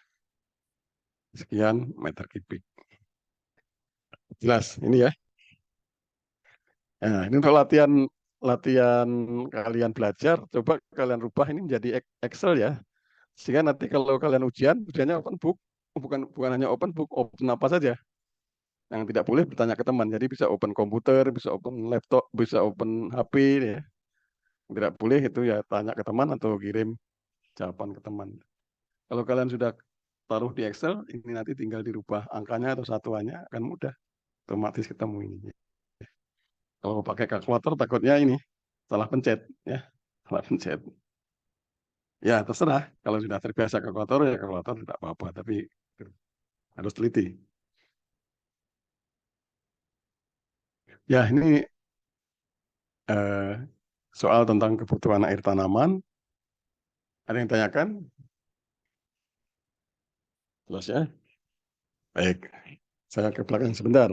Sekian meter kubik. Jelas ini ya. Nah, ini untuk latihan latihan kalian belajar, coba kalian rubah ini menjadi Excel ya. Sehingga nanti kalau kalian ujiannya open book, bukan bukan hanya open book, open apa saja. Yang tidak boleh bertanya ke teman. Jadi bisa open komputer, bisa open laptop, bisa open HP ya. Tidak boleh itu ya tanya ke teman atau kirim jawaban ke teman. Kalau kalian sudah taruh di Excel, ini nanti tinggal dirubah angkanya atau satuannya akan mudah. Otomatis ketemu ini. Kalau pakai kalkulator takutnya ini salah pencet ya, salah pencet. Ya terserah. Kalau sudah terbiasa kalkulator ya kalkulator tidak apa-apa, tapi harus teliti. Ya ini eh, soal tentang kebutuhan air tanaman. Ada yang tanyakan? Jelas ya? Baik, saya ke belakang sebentar.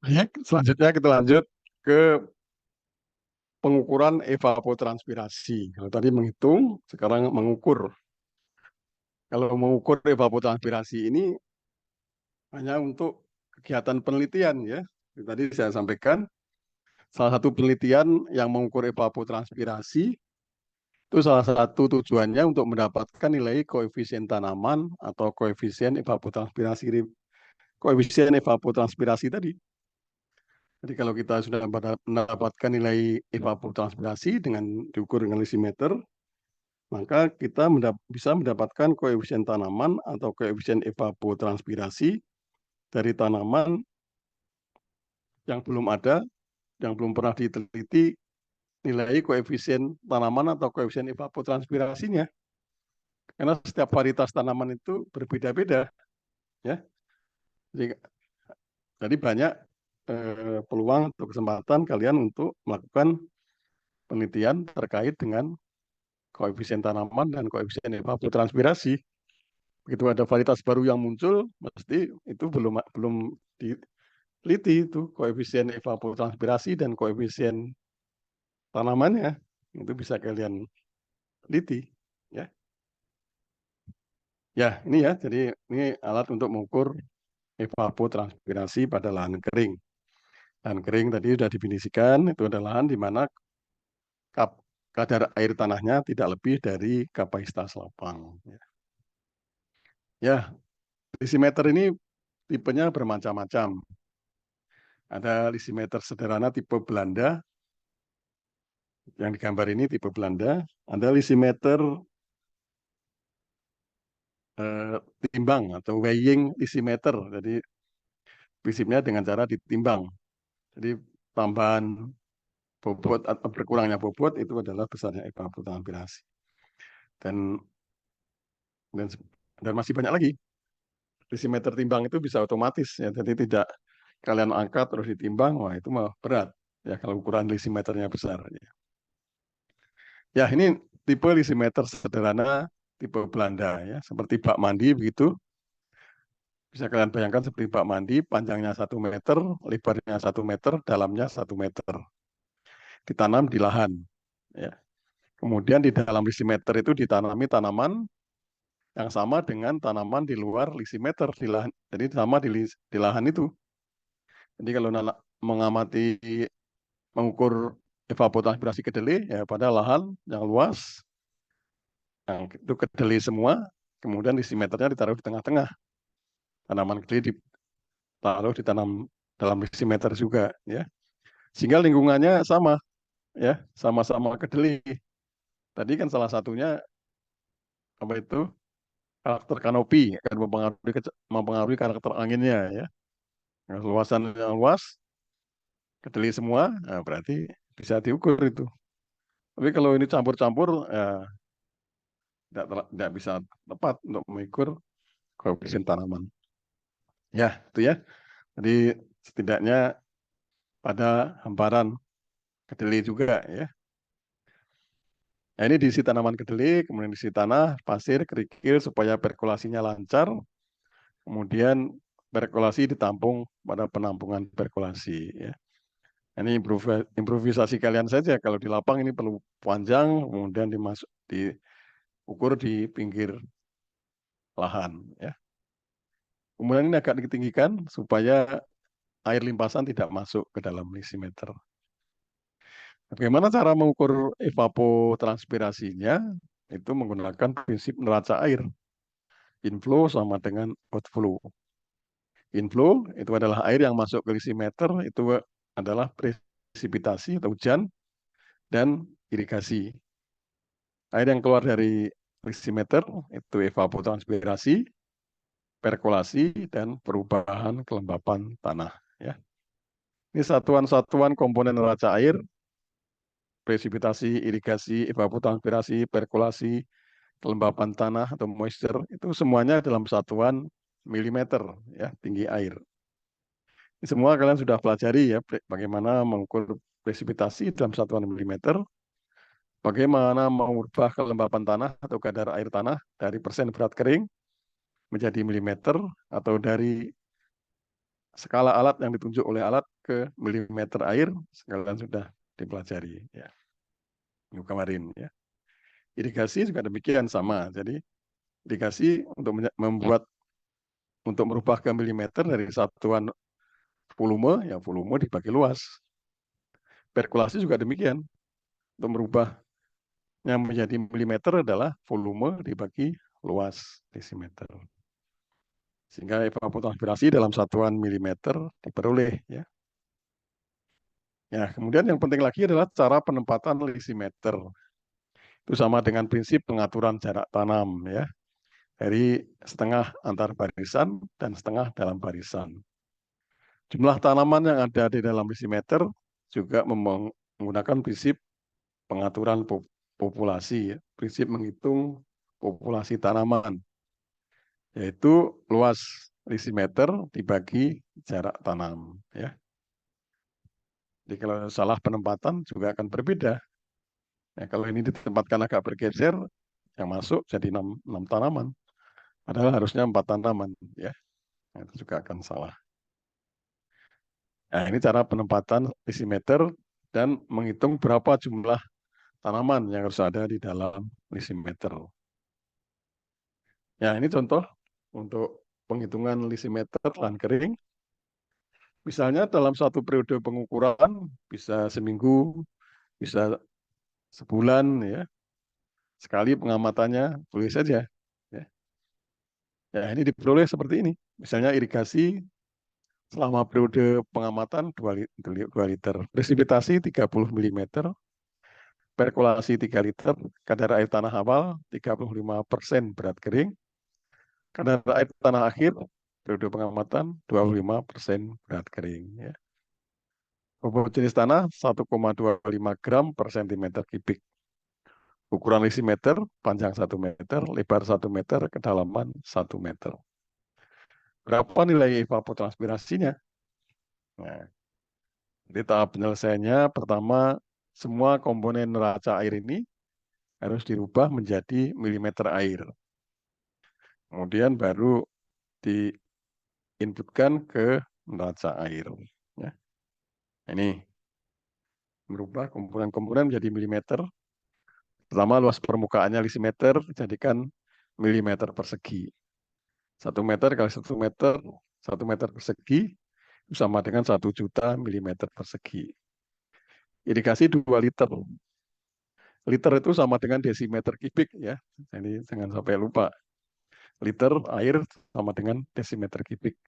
Ya, selanjutnya kita lanjut ke pengukuran evapotranspirasi. Kalau tadi menghitung, sekarang mengukur. Kalau mengukur evapotranspirasi ini hanya untuk kegiatan penelitian ya. Tadi saya sampaikan, salah satu penelitian yang mengukur evapotranspirasi itu salah satu tujuannya untuk mendapatkan nilai koefisien tanaman atau koefisien evapotranspirasi tadi. Jadi kalau kita sudah mendapatkan nilai evapotranspirasi dengan diukur dengan lisimeter, maka kita bisa mendapatkan koefisien tanaman atau koefisien evapotranspirasi dari tanaman yang belum ada, yang belum pernah diteliti nilai koefisien tanaman atau koefisien evapotranspirasinya. Karena setiap varietas tanaman itu berbeda-beda, ya. Jadi, banyak peluang atau kesempatan kalian untuk melakukan penelitian terkait dengan koefisien tanaman dan koefisien evapotranspirasi. Begitu ada varietas baru yang muncul, mesti itu belum diteliti itu koefisien evapotranspirasi dan koefisien tanamannya. Itu bisa kalian teliti, ya. Ya, ini ya. Jadi ini alat untuk mengukur evapotranspirasi pada lahan kering. Lahan kering tadi sudah definisikan, itu adalah lahan di mana kadar air tanahnya tidak lebih dari kapasitas lapang. Ya, lisimeter ini tipenya bermacam-macam. Ada lisimeter sederhana tipe Belanda, yang digambar ini tipe Belanda. Ada lisimeter timbang atau weighing lisimeter. Jadi prinsipnya dengan cara ditimbang. Jadi tambahan bobot atau berkurangnya bobot itu adalah besarnya evapotranspirasi. Dan dan dan masih banyak lagi. Lisimeter timbang itu bisa otomatis ya. Jadi tidak kalian angkat terus ditimbang, wah itu mah berat ya kalau ukuran lisimeternya besar. Ya ini tipe lisimeter sederhana tipe Belanda ya, seperti bak mandi begitu. Bisa kalian bayangkan seperti bak mandi, panjangnya 1 meter, lebarnya 1 meter, dalamnya 1 meter. Ditanam di lahan. Ya. Kemudian di dalam lisimeter itu ditanami tanaman yang sama dengan tanaman di luar lisimeter di lahan. Jadi sama di lahan itu. Jadi kalau mengamati mengukur evapotranspirasi kedelai ya pada lahan yang luas, yang itu kedelai semua, kemudian lisimeternya ditaruh di tengah-tengah. Tanaman kedelai ditaruh ditanam dalam lisimeter juga ya. Sehingga lingkungannya sama ya, sama-sama kedelai. Tadi kan salah satunya apa itu karakter kanopi akan mempengaruhi karakter anginnya ya. Nah, luasan yang luas kedelai semua, nah berarti bisa diukur itu. Tapi kalau ini campur-campur, ya tidak bisa tepat untuk mengukur koefisien tanaman. Ya, itu ya. Jadi setidaknya pada hamparan kedelai juga ya. Nah, ini diisi tanaman kedelai, kemudian diisi tanah, pasir, kerikil supaya perkulasinya lancar. Kemudian perkulasi ditampung pada penampungan perkulasi ya. Ini improvisasi kalian saja. Kalau di lapang ini perlu panjang, kemudian diukur di pinggir lahan ya. Kemudian ini agak ditinggikan supaya air limpasan tidak masuk ke dalam lisimeter. Bagaimana cara mengukur evapotranspirasinya? Itu menggunakan prinsip neraca air. Inflow sama dengan outflow. Inflow itu adalah air yang masuk ke lisimeter, itu adalah presipitasi atau hujan dan irigasi. Air yang keluar dari lisimeter itu evapotranspirasi, perkolasi, dan perubahan kelembapan tanah. Ya. Ini satuan-satuan komponen neraca air, presipitasi, irigasi, evapotranspirasi, perkolasi, kelembapan tanah atau moisture, itu semuanya dalam satuan milimeter, ya, tinggi air. Ini semua kalian sudah pelajari ya, bagaimana mengukur presipitasi dalam satuan milimeter, bagaimana mengubah kelembapan tanah atau kadar air tanah dari persen berat kering menjadi milimeter atau dari skala alat yang ditunjuk oleh alat ke milimeter air, sekalian sudah dipelajari ya minggu kemarin ya. Irigasi juga demikian sama. Jadi irigasi untuk merubah ke milimeter dari satuan volume, ya volume dibagi luas. Perkulasi juga demikian. Untuk merubahnya menjadi milimeter adalah volume dibagi luas desimeter. Sehingga evapotranspirasi dalam satuan milimeter diperoleh ya. Ya, kemudian yang penting lagi adalah cara penempatan lisimeter. Itu sama dengan prinsip pengaturan jarak tanam ya. Dari setengah antar barisan dan setengah dalam barisan. Jumlah tanaman yang ada di dalam lisimeter juga menggunakan prinsip pengaturan populasi, ya. Prinsip menghitung populasi tanaman, yaitu luas lisimeter dibagi jarak tanam. Ya. Jadi kalau salah penempatan juga akan berbeda. Ya, kalau ini ditempatkan agak bergeser, yang masuk jadi 6 tanaman. Padahal harusnya 4 tanaman. Ya. Nah, itu juga akan salah. Nah, ini cara penempatan lisimeter dan menghitung berapa jumlah tanaman yang harus ada di dalam lisimeter. Ya, ini contoh untuk penghitungan lisimeter lahan kering. Misalnya dalam satu periode pengukuran bisa seminggu, bisa sebulan ya. Sekali pengamatannya boleh saja. Ya. Ya, ini diperoleh seperti ini. Misalnya irigasi selama periode pengamatan 2 liter, presipitasi 30 mm, perkulasi 3 liter, kadar air tanah awal 35% berat kering, kadar air tanah akhir periode pengamatan 25% berat kering. Ya. Bobot jenis tanah 1,25 gram per centimeter kubik. Ukuran lisimeter, panjang 1 meter, lebar 1 meter, kedalaman 1 meter. Berapa nilai evapotranspirasinya? Nah, di tahap penyelesaiannya, pertama, semua komponen neraca air ini harus dirubah menjadi milimeter air. Kemudian baru diinputkan ke neraca air. Ya. Ini merubah komponen-komponen menjadi milimeter. Pertama, luas permukaannya lisimeter dijadikan milimeter persegi. 1 meter kali 1 meter, 1 meter persegi sama dengan 1 juta milimeter persegi. Irigasi 2 liter. Liter itu sama dengan desimeter kubik ya. Jadi jangan sampai lupa. Liter air sama dengan desimeter kubik.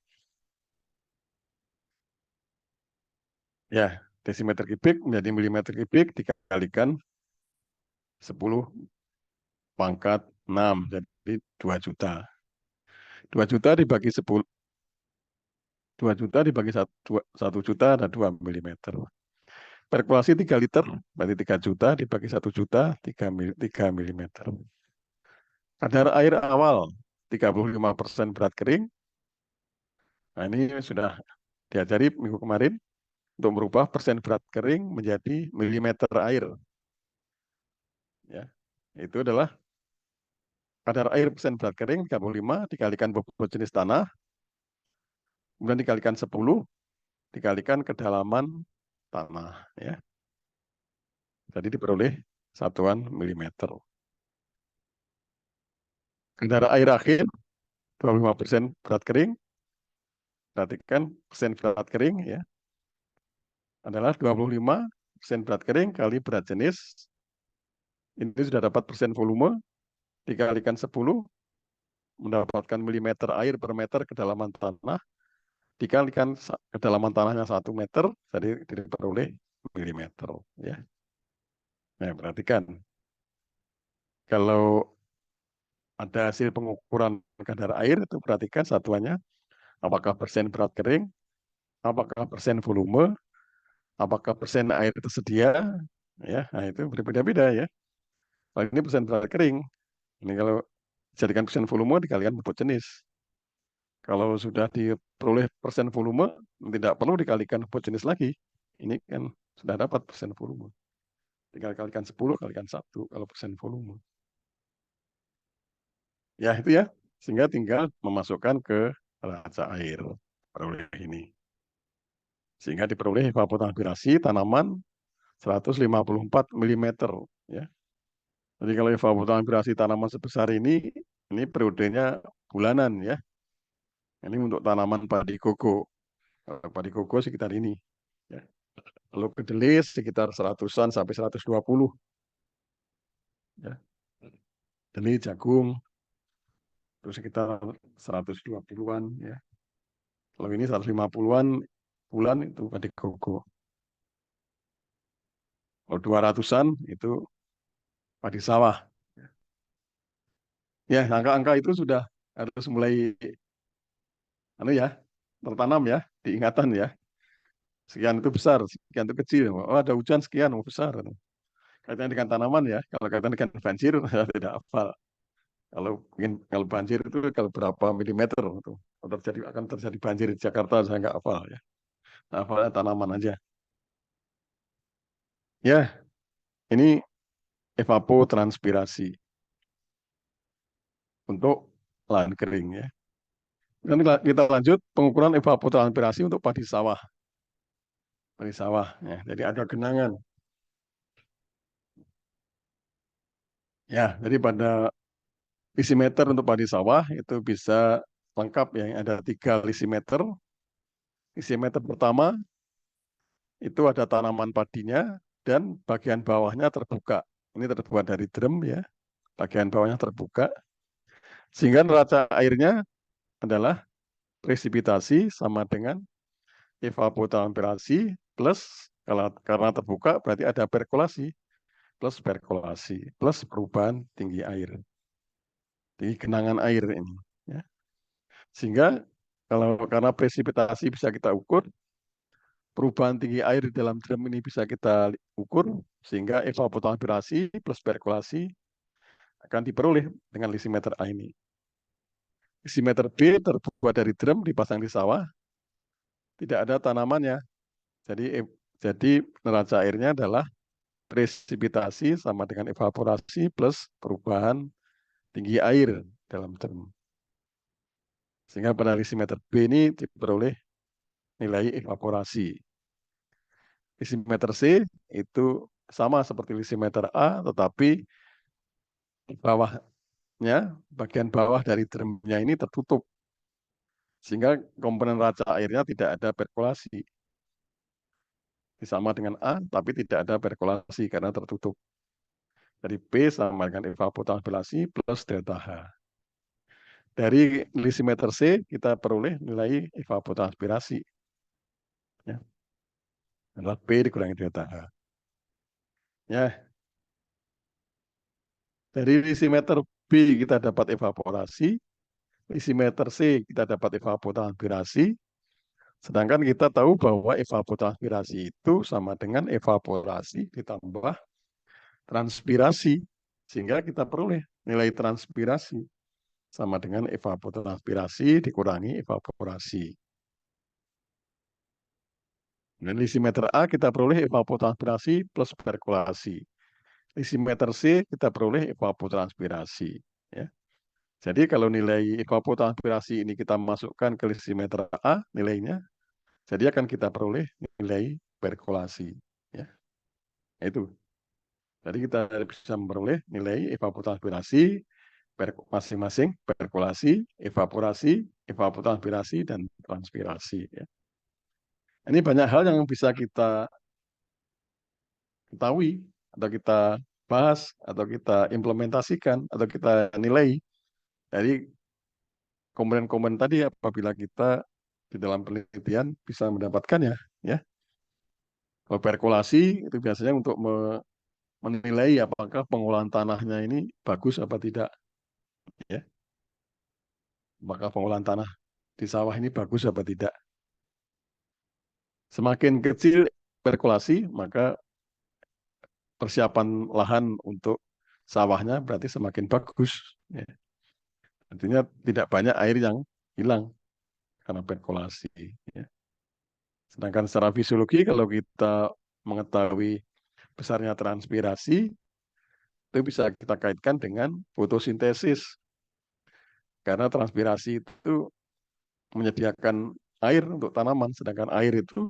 Ya, desimeter kubik menjadi milimeter kubik dikalikan 10 pangkat 6, jadi 2 juta. 2 juta dibagi 10, 2 juta dibagi 1 juta ada 2 milimeter. Perkulasi 3 liter, berarti 3 juta dibagi 1 juta, 3 milimeter. Kadar air awal 35% berat kering. Nah, ini sudah diajari minggu kemarin untuk merubah persen berat kering menjadi milimeter air. Ya, itu adalah kadar air persen berat kering 35 dikalikan bobot jenis tanah, kemudian dikalikan 10, dikalikan kedalaman tanah. Ya. Jadi diperoleh satuan milimeter. Kadar air akhir 25% berat kering, perhatikan persen berat kering ya adalah 25% berat kering kali berat jenis. Ini sudah dapat persen volume, dikalikan 10, mendapatkan milimeter air per meter kedalaman tanah, dikalikan kedalaman tanahnya 1 meter, jadi diperoleh milimeter. Ya. Nah, perhatikan. Kalau ada hasil pengukuran kadar air, itu perhatikan satuannya, apakah persen berat kering, apakah persen volume, apakah persen air tersedia, ya, nah itu berbeda-beda ya. Kalau ini persen berat kering, ini kalau jadikan persen volume dikalikan bobot jenis. Kalau sudah diperoleh persen volume, tidak perlu dikalikan bobot jenis lagi. Ini kan sudah dapat persen volume. Tinggal kalikan 10, kalikan 1 kalau persen volume. Ya itu ya, sehingga tinggal memasukkan ke neraca air. peroleh ini. Sehingga diperoleh evapotranspirasi tanaman 154 mm. Ya. Jadi kalau evapotranspirasi tanaman sebesar ini periodenya bulanan ya. Ini untuk tanaman padi koko. Padi koko sekitar ini. Ya. Lalu kedelai sekitar 100-an sampai 120. Ya. Kedelai, jagung, itu sekitar 120-an. Ya. Kalau ini 150-an bulan itu padi koko. Kalau 200-an itu padi sawah. Ya, angka-angka itu sudah harus mulai tertanam ya, diingatan ya. Sekian itu besar, sekian itu kecil. Oh, ada hujan sekian, oh besar. Kaitannya dengan tanaman ya. Kalau kaitannya dengan banjir, saya tidak hafal. Kalau banjir itu kalau berapa milimeter itu akan terjadi banjir di Jakarta, saya nggak hafal ya. Nah, hafalnya tanaman aja. Ya, ini evapotranspirasi untuk lahan kering ya. Nanti kita lanjut pengukuran evapotranspirasi untuk padi sawah. Padi sawah ya. Jadi ada genangan. Ya, jadi pada lisimeter untuk padi sawah itu bisa lengkap ya. Ada 3 lisimeter. Lisimeter pertama itu ada tanaman padinya dan bagian bawahnya terbuka. Ini terbuat dari drum ya. Bagian bawahnya terbuka. Sehingga neraca airnya adalah presipitasi sama dengan evapotranspirasi plus karena terbuka berarti ada perkolasi plus perubahan tinggi air. Tinggi genangan air ini ya. Sehingga karena presipitasi bisa kita ukur, perubahan tinggi air di dalam drum ini bisa kita ukur, sehingga evapotranspirasi plus perkolasi akan diperoleh dengan lisimeter A ini. Lisimeter B terbuat dari drum dipasang di sawah, tidak ada tanamannya. Jadi neraca airnya adalah presipitasi sama dengan evaporasi plus perubahan tinggi air dalam drum. Sehingga pada lisimeter B ini diperoleh nilai evaporasi. Lisimeter C itu sama seperti lisimeter A, tetapi bagian bawah dari drumnya ini tertutup. Sehingga komponen neraca airnya tidak ada perkolasi. Sama dengan A, tapi tidak ada perkolasi karena tertutup. Jadi P sama dengan evapotranspirasi plus delta H. Dari lisimeter C kita peroleh nilai evapotranspirasi. Ya. Adalah P dikurangi delta H. Ya. Dari lisimeter B kita dapat evaporasi, lisimeter C kita dapat evapotranspirasi, sedangkan kita tahu bahwa evapotranspirasi itu sama dengan evaporasi ditambah transpirasi, sehingga kita peroleh nilai transpirasi sama dengan evapotranspirasi dikurangi evaporasi. Dan lisimeter A kita peroleh evapotranspirasi plus perkolasi. Lisimeter C kita peroleh evapotranspirasi. Ya. Jadi kalau nilai evapotranspirasi ini kita masukkan ke lisimeter A nilainya, jadi akan kita peroleh nilai perkolasi. Ya. Itu. Jadi kita bisa memperoleh nilai evapotranspirasi masing-masing perkolasi, evaporasi, evapotranspirasi, dan transpirasi. Ya. Ini banyak hal yang bisa kita ketahui, atau kita bahas, atau kita implementasikan, atau kita nilai dari komponen-komponen tadi apabila kita di dalam penelitian bisa mendapatkannya. Ya. Kalau perkolasi itu biasanya untuk menilai apakah pengolahan tanahnya ini bagus apa tidak. Ya. Apakah pengolahan tanah di sawah ini bagus apa tidak. Semakin kecil perkolasi, maka persiapan lahan untuk sawahnya berarti semakin bagus. Ya. Artinya tidak banyak air yang hilang karena perkolasi. Ya. Sedangkan secara fisiologi, kalau kita mengetahui besarnya transpirasi, itu bisa kita kaitkan dengan fotosintesis. Karena transpirasi itu menyediakan air untuk tanaman, sedangkan air itu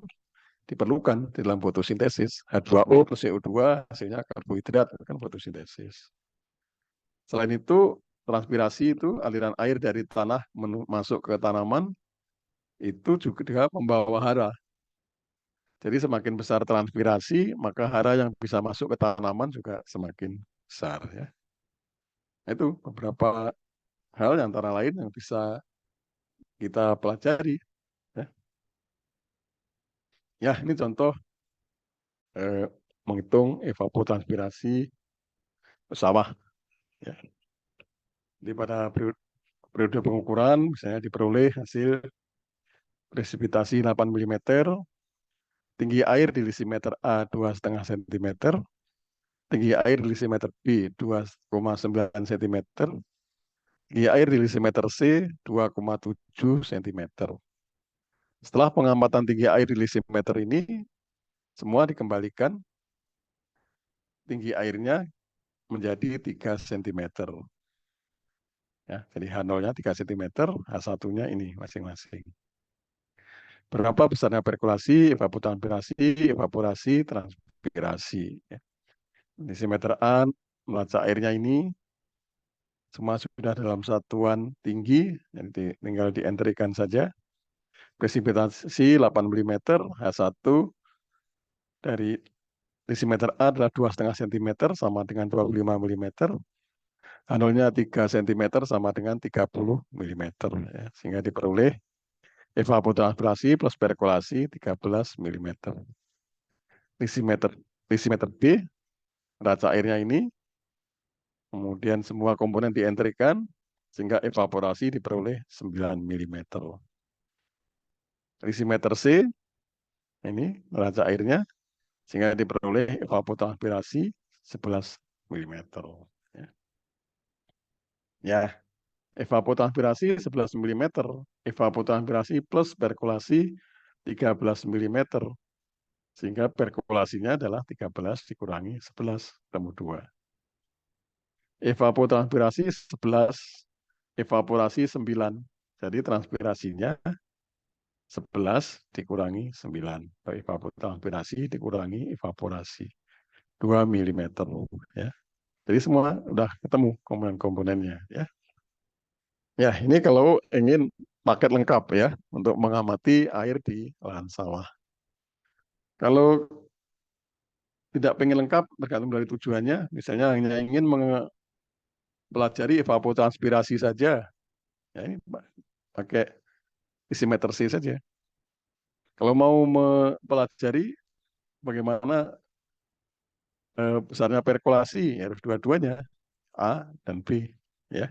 diperlukan di dalam fotosintesis. H2O plus CO2 hasilnya karbohidrat, kan fotosintesis. Selain itu, transpirasi itu aliran air dari tanah masuk ke tanaman itu juga membawa hara. Jadi semakin besar transpirasi, maka hara yang bisa masuk ke tanaman juga semakin besar. Ya. Itu beberapa hal antara lain yang bisa kita pelajari. Ya, ya ini contoh menghitung evapotranspirasi sawah. Ya. Jadi pada periode pengukuran, misalnya diperoleh hasil presipitasi 8 mm, tinggi air di lisimeter A 2,5 cm, tinggi air di lisimeter B 2,9 cm, tinggi air di lisimeter C 2,7 cm. Setelah pengamatan tinggi air di lisimeter ini, semua dikembalikan tinggi airnya menjadi 3 cm. Ya, jadi H0-nya 3 cm, H1-nya ini masing-masing. Berapa besarnya perkulasi, evapotranspirasi, evaporasi, transpirasi. Ya. Desimeter A, neraca airnya ini semua sudah dalam satuan tinggi, jadi tinggal dientrikan saja. Presipitasi 8 mm, H1 dari desimeter A adalah 2,5 cm sama dengan 25 mm. H0-nya 3 cm sama dengan 30 mm. Ya, sehingga diperoleh evapotranspirasi plus perkulasi 13 mm. Desimeter B, neraca airnya ini, kemudian semua komponen dientrikan, sehingga evaporasi diperoleh 9 mm. Desimeter C, ini neraca airnya, sehingga diperoleh evapotranspirasi 11 mm. Ya, ya evapotranspirasi 11 mm, evapotranspirasi plus perkulasi 13 mm, sehingga perkulasinya adalah 13 dikurangi 11, ketemu 2. Evapotranspirasi 11, evaporasi 9. Jadi transpirasinya 11 dikurangi 9. Evapotranspirasi dikurangi evaporasi. 2 mm. Ya. Jadi semua udah ketemu komponen-komponennya. Ya. Ya, ini kalau ingin paket lengkap ya untuk mengamati air di lahan sawah. Kalau tidak pengen lengkap, tergantung dari tujuannya. Misalnya hanya ingin mempelajari evapotranspirasi saja, ya ini pakai desimeter C saja. Kalau mau mempelajari bagaimana besarnya perkulasi, harus dua-duanya, A dan B, ya.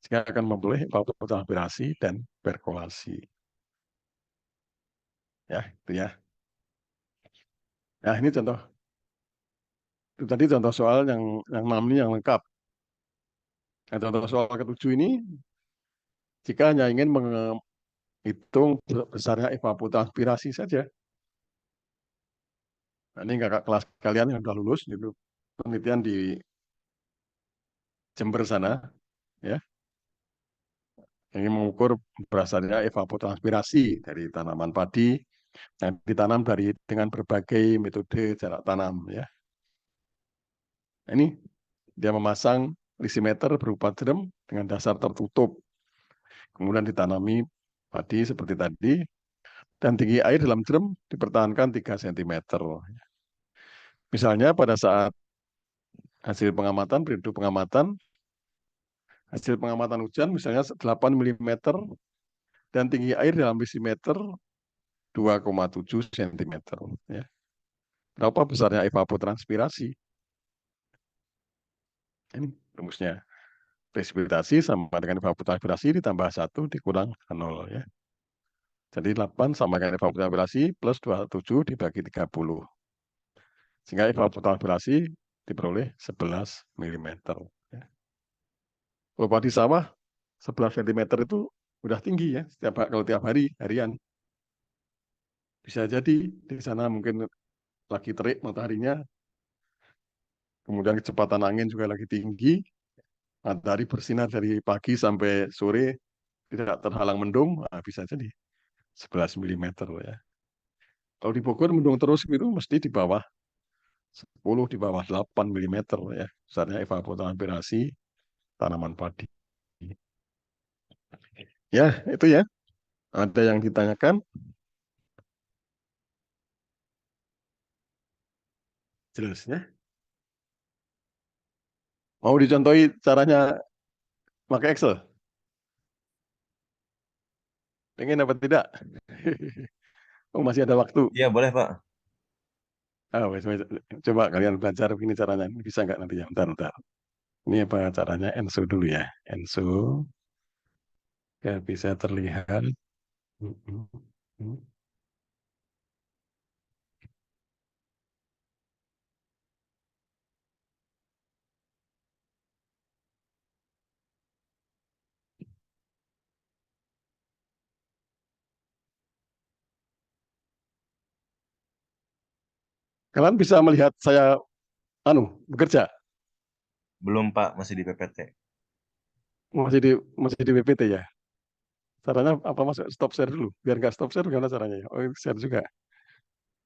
Sehingga akan memperoleh evapotranspirasi dan perkulasi. Ya, itu ya. Nah, ini contoh. Itu tadi contoh soal yang 6 ini yang lengkap. Nah, contoh soal ke-7 ini, jika hanya ingin menghitung besarnya evapotranspirasi saja. Nah, ini kakak kelas kalian yang sudah lulus, gitu, penelitian di Jember sana, ya, ingin mengukur berasalnya evapotranspirasi dari tanaman padi yang ditanam dengan berbagai metode jarak tanam. Ya, nah, ini dia memasang lisimeter berupa drum dengan dasar tertutup, kemudian ditanami padi seperti tadi, dan tinggi air dalam drum dipertahankan 3 cm. Misalnya pada saat hasil pengamatan, periode pengamatan, hasil pengamatan hujan misalnya 8 mm dan tinggi air dalam lisimeter 2,7 cm. Ya. Berapa besarnya evapotranspirasi? Ini rumusnya. Presipitasi sama dengan evapotranspirasi ditambah 1 dikurang 0. Ya. Jadi 8 sama dengan evapotranspirasi plus 27 dibagi 30. Sehingga evapotranspirasi diperoleh 11 mm. Ya. Kalau padi sawah 11 cm itu udah tinggi ya, kalau tiap hari, harian. Bisa jadi di sana mungkin lagi terik mataharinya, kemudian kecepatan angin juga lagi tinggi, matahari bersinar dari pagi sampai sore, tidak terhalang mendung, bisa jadi 11 milimeter ya. Kalau di Bogor mendung terus gitu mesti di bawah 10, di bawah 8 milimeter ya. Besarnya evapotranspirasi tanaman padi. Ya, itu ya. Ada yang ditanyakan? Jelas ya. Mau dicontohi caranya pakai Excel? Pengen apa tidak? Oh, masih ada waktu.
Iya, boleh, Pak.
Coba kalian belajar begini caranya. Bisa nggak nanti ya? Bentar, bentar. Ini apa caranya? Enso dulu ya. Enso. Ya, bisa terlihat. Hmm, hmm, hmm. Kalian bisa melihat saya bekerja.
Belum, Pak. Masih di PPT.
Masih di masih di PPT ya. Caranya apa, masuk stop share dulu? Biar nggak stop share gimana caranya ya? Oh, share juga.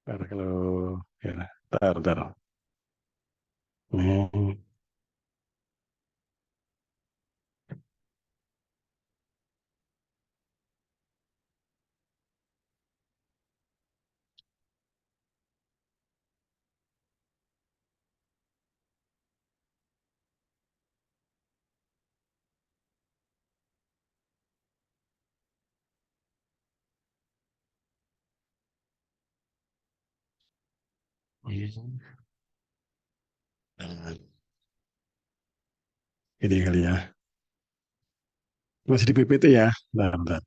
Ntar kalau ya, ntar, ntar. Hmm. Nah, ini kali ya. Masih di PPT ya. Bentar, bentar.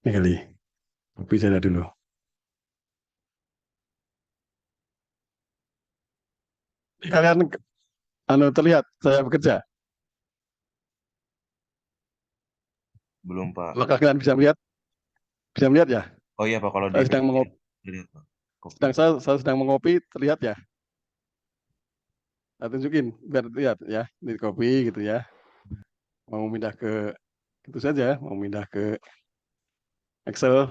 Ini kali. Bisa lihat dulu. Kalian terlihat saya bekerja.
Belum, Pak.
Apakah kalian bisa melihat? Bisa melihat ya?
Oh iya, Pak. Kalau di
Saya sedang
PPT
mengopi,
lihat, Pak. Kopi.
saya sedang mengopi, terlihat ya? Saya tunjukin biar lihat ya. Di kopi gitu ya. Mau pindah ke itu saja, mau pindah ke Excel.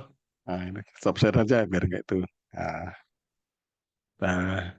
Nah, ini stop share aja biar nggak itu. Nah, nah,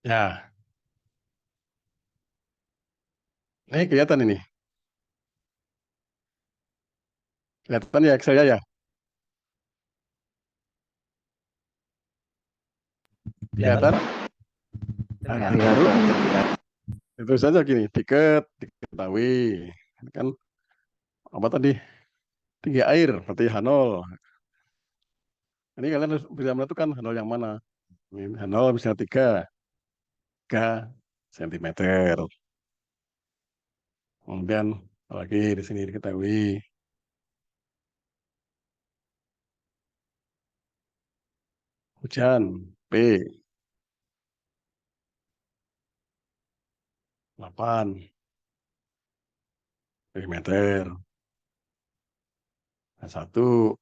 ya, ini kelihatan ini. Kelihatan ya Excel ya.
Kelihatan,
Kelihatan.
Pak.
Nah, baru
Kelihatan.
itu saja gini, diketahui. Kan apa tadi? Tinggi air, berarti H0. Ini kalian harus bisa menentukan H0 yang mana. Ini H0 misalnya 3 sentimeter. Kemudian lagi di sini diketahui hujan P 8 milimeter. Satu.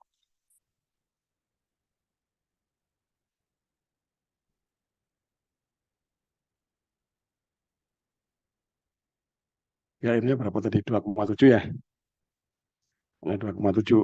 Ya, ini berapa tadi? 2,7 ya? Ini 2,7.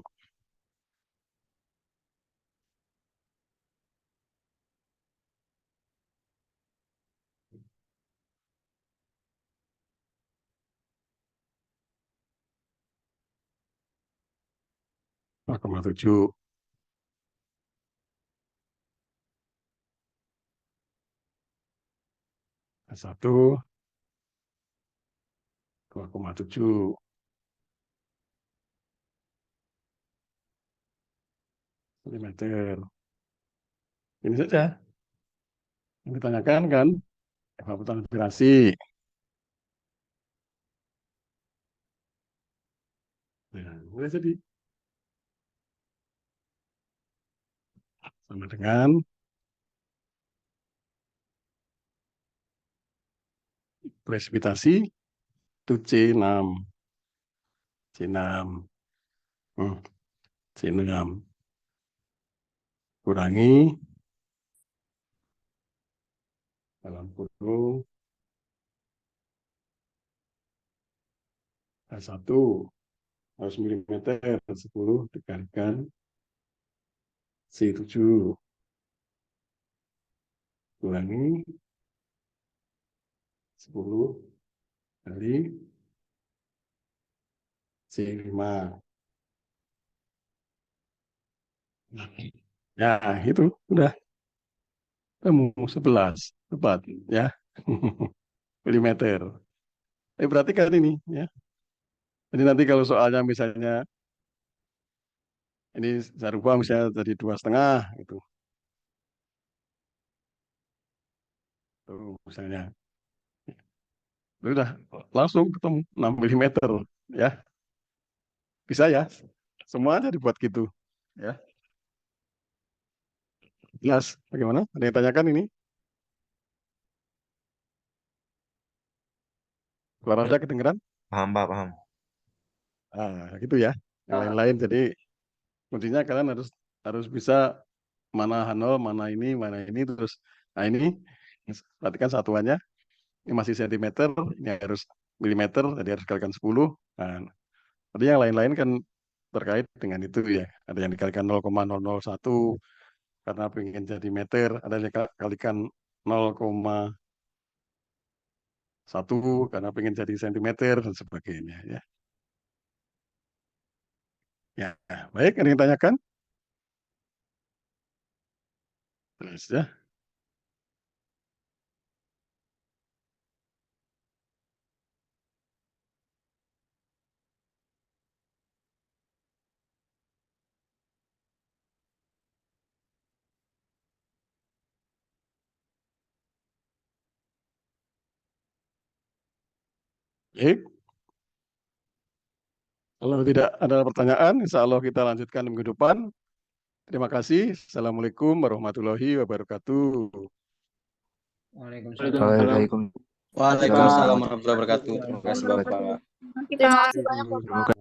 2,7. Satu. 2,7. mm. Ini saja yang ditanyakan kan, pemutaran vibrasi. Nah, boleh jadi sama dengan presipitasi itu C6. C6. C6 kurangi dalam kurung H1 harus milimeter 10 dikalikan C7 kurangi 10 kali C5. Ya, itu udah temu 11 tepat ya. Milimeter. Berarti kan ini ya. Jadi nanti kalau soalnya misalnya ini saya rubah misalnya jadi 2,5 gitu. Tuh, misalnya. Udah langsung ketemu 6 milimeter ya. Bisa ya. Semuanya dibuat gitu ya. Jelas bagaimana? Ada yang tanyakan ini? Suara saya kedengeran?
Paham, Pak, paham.
Gitu ya. Yang lain-lain. Jadi kuncinya kalian harus bisa mana H0, mana ini terus. Nah ini perhatikan satuannya. Ini masih sentimeter, ini harus milimeter, jadi harus dikalikan 10. Nah, tadi yang lain-lain kan terkait dengan itu ya. Ada yang dikalikan 0,001 karena pengen jadi meter, ada yang dikalikan 0,1 karena pengen jadi sentimeter dan sebagainya ya. Ya, baik, ada yang tanyakan? Terus ya. Baik. Kalau tidak ada pertanyaan, insya Allah kita lanjutkan minggu depan. Terima kasih. Assalamualaikum warahmatullahi wabarakatuh.
Waalaikumsalam warahmatullahi wabarakatuh. Terima kasih Bapak.
Terima kasih banyak, Bapak.